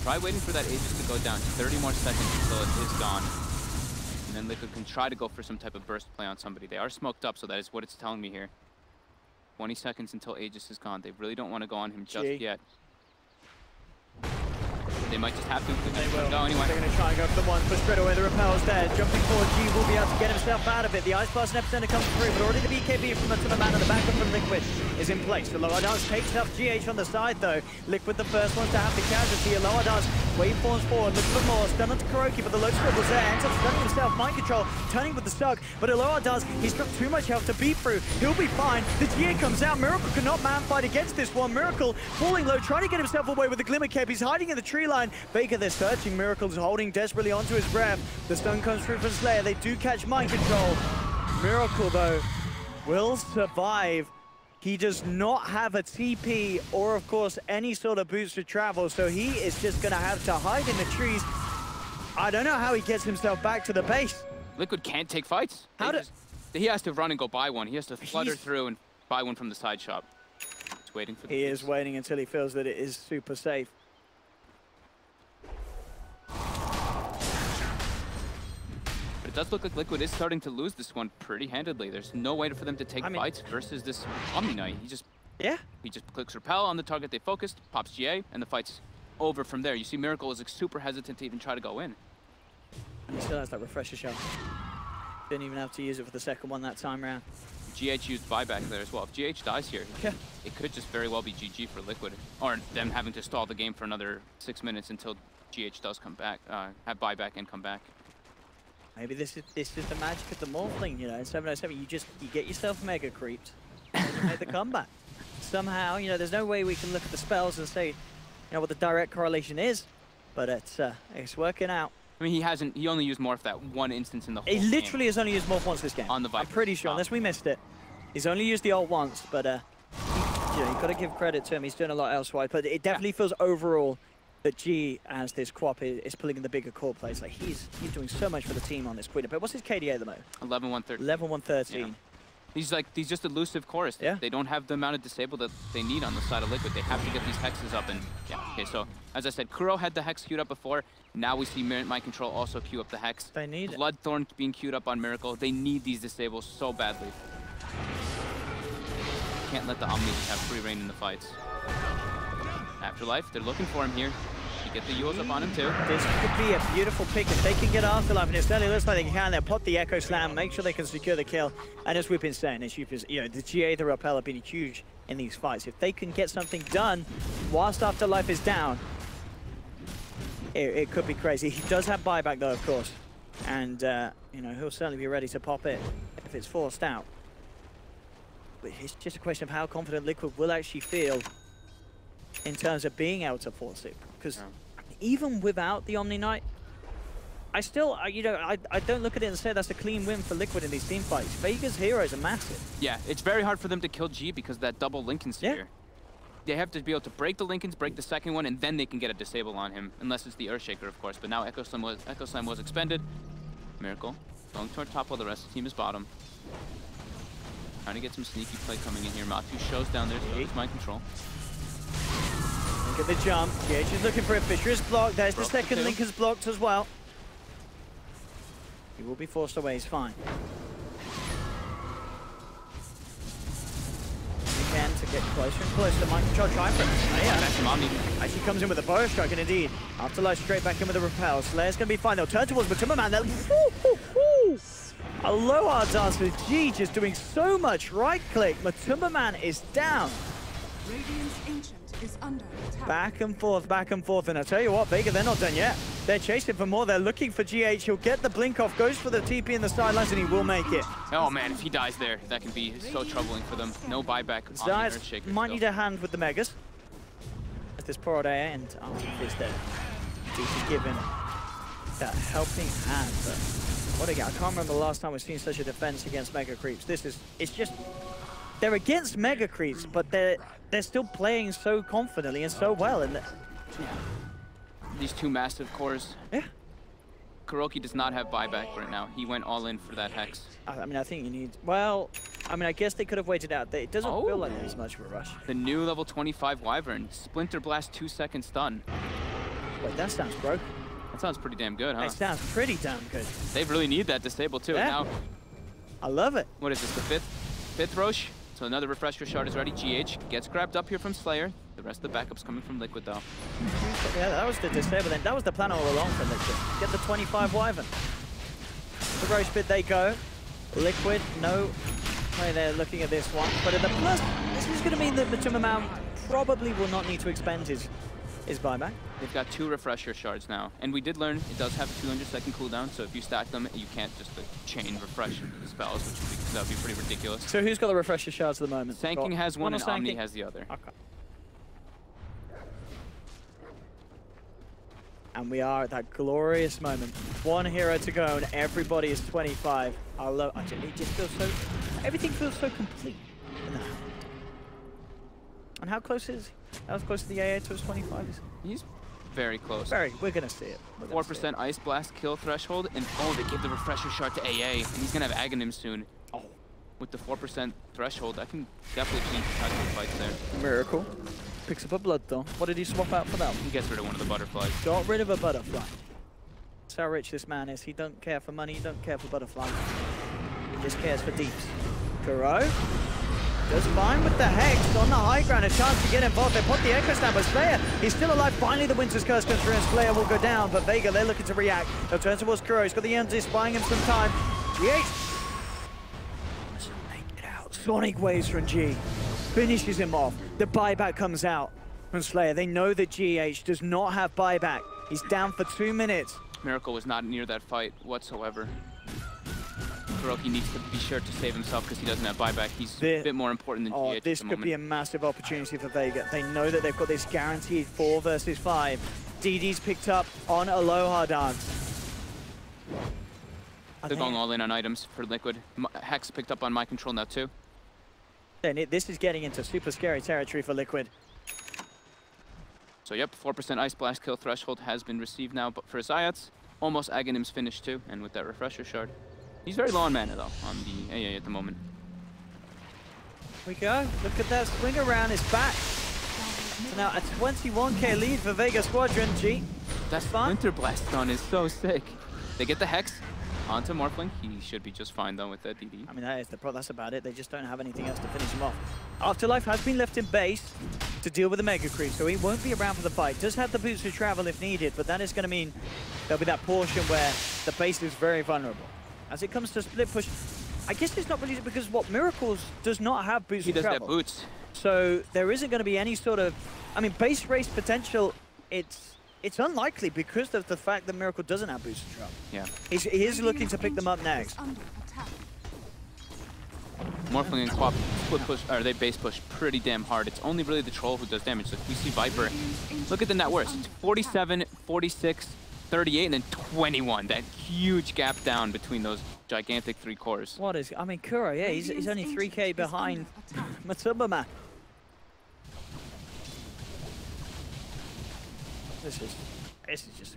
Try waiting for that Aegis to go down. 30 more seconds until it is gone. And then Liquid can try to go for some type of burst play on somebody. They are smoked up, so that is what it's telling me here. 20 seconds until Aegis is gone. They really don't want to go on him just yet. They might just have to. They will. Go anyway. They're going to try and go for the one, but straight away the repels there. Jumping forward, G will be able to get himself out of it. The Ice Blast and Epicenter comes through, but already the BKB from the man and the backup from Liquid is in place. The Lower Dance takes up GH on the side though. Liquid the first one to have the casualty. Lower Dance waveforms forward, looking for more. Stun onto Kuroki, but the low scribble's there. Ends up stunning himself, mind control, turning with the Stug. But Lower does, he's got too much health to beat through. He'll be fine. The GA comes out. Miracle cannot man fight against this one. Miracle falling low, trying to get himself away with the Glimmer Cape. He's hiding in the tree line. Vega, they're searching. Miracle's holding desperately onto his breath. The stun comes through from Slayer. They do catch mind control. Miracle, though, will survive. He does not have a TP or, of course, any sort of boots to travel, so he is just going to have to hide in the trees. I don't know how he gets himself back to the base. Liquid can't take fights. He has to run and go buy one. He has to flutter through and buy one from the side shop. He's waiting for the He is waiting until he feels that it is super safe. But it does look like Liquid is starting to lose this one pretty handedly. There's no way for them to take fights versus this Omni Knight. He just clicks repel on the target they focused, pops GA, and the fight's over from there. You see Miracle is like, super hesitant to even try to go in. And he still has that refresher shot. Didn't even have to use it for the second one that time around. GH used buyback there as well. If GH dies here, it could just very well be GG for Liquid. Or them having to stall the game for another 6 minutes until GH does come back, have buyback and come back. Maybe this is the magic of the Morphling, you know, in 707, you get yourself mega creeped, and you make the comeback. Somehow, you know, there's no way we can look at the spells and say, you know, what the direct correlation is, but it's working out. I mean, he only used Morph that one instance in the whole game. He literally has only used Morph once this game. On the Viper. I'm pretty sure, unless we missed it. He's only used the ult once, but you know, you've got to give credit to him. He's doing a lot elsewise, but it definitely feels overall that G, as this Quap, is pulling in the bigger core plays. Like, he's doing so much for the team on this Queen. But what's his KDA at the moment? 11-113. 11-113. Yeah. He's just elusive chorus. They don't have the amount of disable that they need on the side of Liquid. They have to get these hexes up, and okay, so as I said, Kuro had the hex queued up before. Now we see Mind Control also queue up the hex. They need Bloodthorn being queued up on Miracle. They need these disables so badly. Can't let the Omnis have free reign in the fights. Afterlife, they're looking for him here. You get the Yules up on him too. This could be a beautiful pick if they can get Afterlife, and it certainly looks like they can. They'll pop the Echo Slam, make sure they can secure the kill. And as we've been saying, you know, the GA, the Rappel have been huge in these fights. If they can get something done whilst Afterlife is down, it could be crazy. He does have buyback though, of course. And, you know, he'll certainly be ready to pop it if it's forced out. But it's just a question of how confident Liquid will actually feel in terms of being able to force it. Because even without the Omni Knight, I still, you know, I don't look at it and say that's a clean win for Liquid in these team fights. Vega's heroes are massive. Yeah, it's very hard for them to kill G because that double Lincoln Sphere. They have to be able to break the Lincolns, break the second one, and then they can get a disable on him, unless it's the Earthshaker, of course. But now Echo Slam was expended. Miracle going toward top while the rest of the team is bottom. Trying to get some sneaky play coming in here. Matu shows down there, so it's Mind Control. Look at the jump. GH is looking for a Fisher's block. There's the second Lincoln's blocked as well. He will be forced away, he's fine. Again, to get closer and closer. Mind Control trying for it. Actually comes in with a Burrow Strike, and indeed, Afterlife straight back in with a Repel. Slayer's going to be fine. They'll turn towards Matumbaman. Aloha Dance with G just doing so much right click. Matumbaman is down. Radiant's Ancient is under attack. Back and forth, and I tell you what, Vega, they're not done yet. They're chasing for more, they're looking for GH. He'll get the blink off, goes for the TP in the sidelines, and he will make it. Oh man, if he dies there, that can be so troubling for them. No buyback on the Earthshaker. Might need a hand with the Megas. As this poor old AA and is there. DP given that helping hand, but what again? I can't remember the last time we've seen such a defense against Mega Creeps. It's just, they're against Mega Creeps, but they're still playing so confidently and so well. And these two massive cores. Yeah. Kuroki does not have buyback right now. He went all in for that hex. I mean, I think you need, well, I mean, I guess they could have waited out. It doesn't feel like there's much of a rush. The new level 25 Wyvern. Splinter Blast 2-second stun. Wait, that sounds broken. That sounds pretty damn good, huh? It sounds pretty damn good. They really need that disable too. Yeah. Now, I love it. What is this, the fifth Roche? So another refresher shard is ready. GH gets grabbed up here from Slayer. The rest of the backups coming from Liquid, though. Yeah, that was the disable then. That was the plan all along for Liquid. Get the 25 Wyvern. The roast bid they go. Liquid, no way they're looking at this one. But at the plus, this is going to mean that Matuma probably will not need to expend his buyback. They've got 2 refresher shards now. And we did learn it does have a 200-second cooldown, so if you stack them, you can't just chain refresh the spells, which that would be pretty ridiculous. So who's got the refresher shards at the moment? Sanking has one and Omni Sanking? has the other. Okay. And we are at that glorious moment. 1 hero to go and everybody is 25. It just feels so... Everything feels so complete in that. And how close is he? How close to the AA to his 25 is? He's very close. We're going to see it. 4% Ice Blast kill threshold, and oh, they give the refresher shard to AA, and he's going to have Aghanim soon. Oh. With the 4% threshold, that can definitely change the type of fights there. Miracle. Picks up a blood though. What did he swap out for that? He gets rid of one of the butterflies. Got rid of a butterfly. That's how rich this man is. He don't care for money, he don't care for butterflies. He just cares for deeps. Kuro does fine with the Hex on the high ground. A chance to get involved. They put the Echo Stamp, but Slayer, he's still alive. Finally, the Winter's Curse comes through and Slayer will go down. But Vega, they're looking to react. They'll turn towards Kuro. He's got the Enzy buying him some time. GH doesn't make it out. Sonic Waves from G. Finishes him off. The buyback comes out from Slayer. They know that GH does not have buyback. He's down for 2 minutes. Miracle was not near that fight whatsoever. Kuroki needs to be sure to save himself because he doesn't have buyback. He's a bit more important than GH this could be a massive opportunity for Vega. They know that they've got this guaranteed 4 versus 5. DD's picked up on Aloha Dance. They're going all in on items for Liquid. Hex picked up on my control now too. And this is getting into super scary territory for Liquid. So yep, 4% Ice Blast kill threshold has been received now, but for Zayats, almost Aghanim's finished too, and with that refresher shard. He's very low on mana though, on the AA at the moment. Here we go, look at that swing around, it's back. So now a 21k lead for Vega Squadron. G. That Winter Blast stun is so sick. They get the Hex onto Morphling. He should be just fine though with that DD. I mean, that's about it. They just don't have anything else to finish him off. Afterlife has been left in base to deal with the Mega Creep, so he won't be around for the fight. Does have the boots to travel if needed, but that is going to mean there'll be that portion where the base is very vulnerable. As it comes to split push, I guess it's not really because Miracles does not have boots to travel. He does have boots. So there isn't going to be any sort of, I mean, base race potential, it's unlikely because of the fact that Miracle doesn't have boots to travel. Yeah. He is looking to pick them up next. Morphling and Quap split push, or they base push pretty damn hard. It's only really the Troll who does damage. Like we see Viper, look at the net worth. It's 47, 46, 38, and then 21. That huge gap down between those gigantic 3 cores. What is, I mean, Kuro, yeah, he's only 3k behind Matsubama. This is just...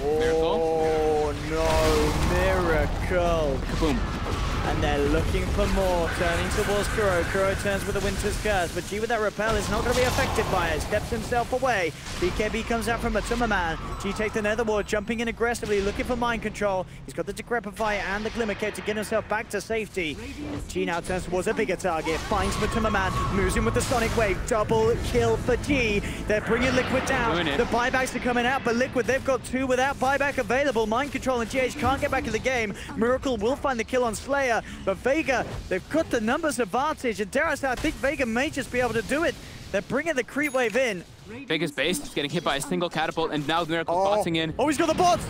Oh, no, Miracle. Kaboom. And they're looking for more, turning towards Kuro. Kuro turns with the Winter's Curse, but G with that repel is not going to be affected by it. Steps himself away. BKB comes out from Matuma Man. G takes the Nether Ward, jumping in aggressively, looking for mind control. He's got the Decrepify and the Glimmer Cape to get himself back to safety. And G now turns towards a bigger target, finds Matuma Man, moves in with the Sonic Wave. Double kill for G. They're bringing Liquid down. The buybacks are coming out, but Liquid, they've got 2 without buyback available. Mind control and GH can't get back in the game. Miracle will find the kill on Slayer. But Vega, they've got the numbers advantage, and dare I say, I think Vega may just be able to do it. They're bringing the creep wave in. Vega's base is getting hit by a single catapult, and now Miracle's boxing in. Oh, he's got the bots!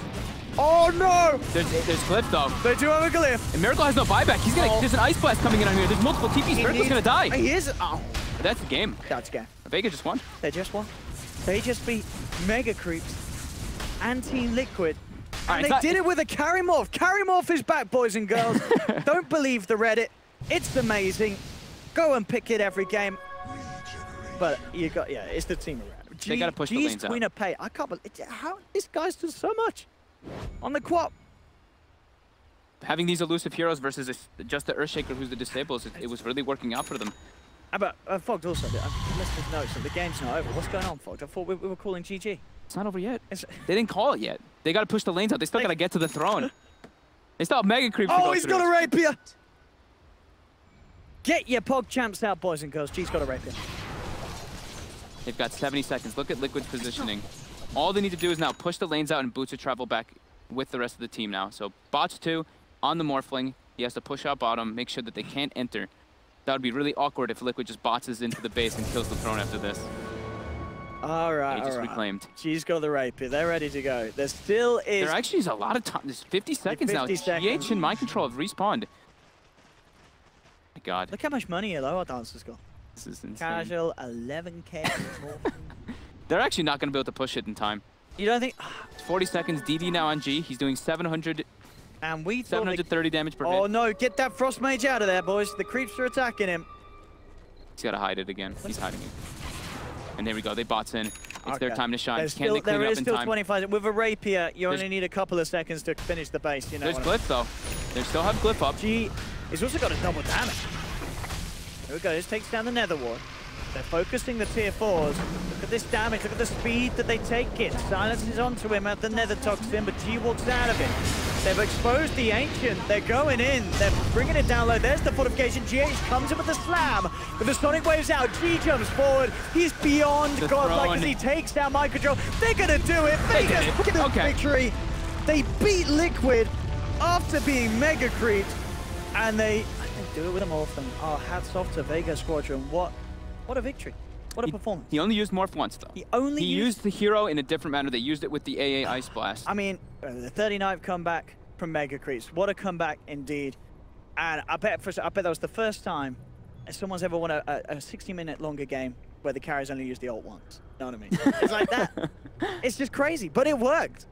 Oh no! There's Glyph though. They do have a Glyph. And Miracle has no buyback. He's gonna. There's an Ice Blast coming in on here. There's multiple TPs. Miracle's gonna die. He is. Oh. That's the game. That's the game. Vega just won. They just won. They just beat Mega Creeps and Team Liquid. And they did it with a Carry Morph. Carry Morph is back, boys and girls. Don't believe the Reddit. It's amazing. Go and pick it every game. But you got, yeah, it's the team around. They gotta push the lanes out. Queen of Pay. I can't believe how this guy's done so much on the Quap. Having these elusive heroes versus just the Earthshaker who's the disables, it was really working out for them. But Fogged also, I missed his notes that the game's not over. What's going on, Fogged? I thought we were calling GG. It's not over yet. They didn't call it yet. They got to push the lanes out. They still got to get to the throne. They still have Mega Creeps to go he's through. got a Rapier! Get your Pog champs out, boys and girls. G's got a Rapier. They've got 70 seconds. Look at Liquid's positioning. All they need to do is now push the lanes out and bo2 travel back with the rest of the team now. So bo2 on the Morphling. He has to push out bottom, make sure that they can't enter. That would be really awkward if Liquid just botses into the base and kills the throne after this. All right, They just reclaimed. She's got the rapier. They're ready to go. There still is... There actually is a lot of time. There's 50 seconds 50 now. seconds. GH and Mind Control have respawned. My God. Look how much money Aloha Dancer's got. This is insane. Casual, 11K. They're actually not going to be able to push it in time. You don't think... It's 40 seconds. DD now on G. He's doing 730 damage per hit. Oh no, get that Frost Mage out of there, boys. The creeps are attacking him. He's got to hide it again. He's hiding it. And there we go. They bots in. It's their time to shine. There's Can they clean there it up is in still time? 25. With a rapier, you only need a couple of seconds to finish the base. You know There's Glyph, though. They still have Glyph up. G has also got a double damage. There we go. This takes down the Nether Ward. They're focusing the tier 4s. Look at this damage. Look at the speed that they take it. Silence is onto him at the Nether Toxin, but G walks out of it. They've exposed the Ancient. They're going in. They're bringing it down low. There's the fortification. GH comes in with the slam. With the Sonic Waves out, G jumps forward. He's beyond godlike as he takes down Mind Control. They're going to do it. Vegas with the victory. They beat Liquid after being mega creeped. And they do it with a Morphling. Oh, hats off to Vega Squadron. What a victory. What a performance. He only used Morph once, though. He used the hero in a different manner. They used it with the AA Ice Blast. I mean, the 39th comeback from Mega Creeps. What a comeback indeed. And I bet that was the first time someone's ever won a 60-minute longer game where the carries only used the ult once. You know what I mean? It's like that. It's just crazy, but it worked.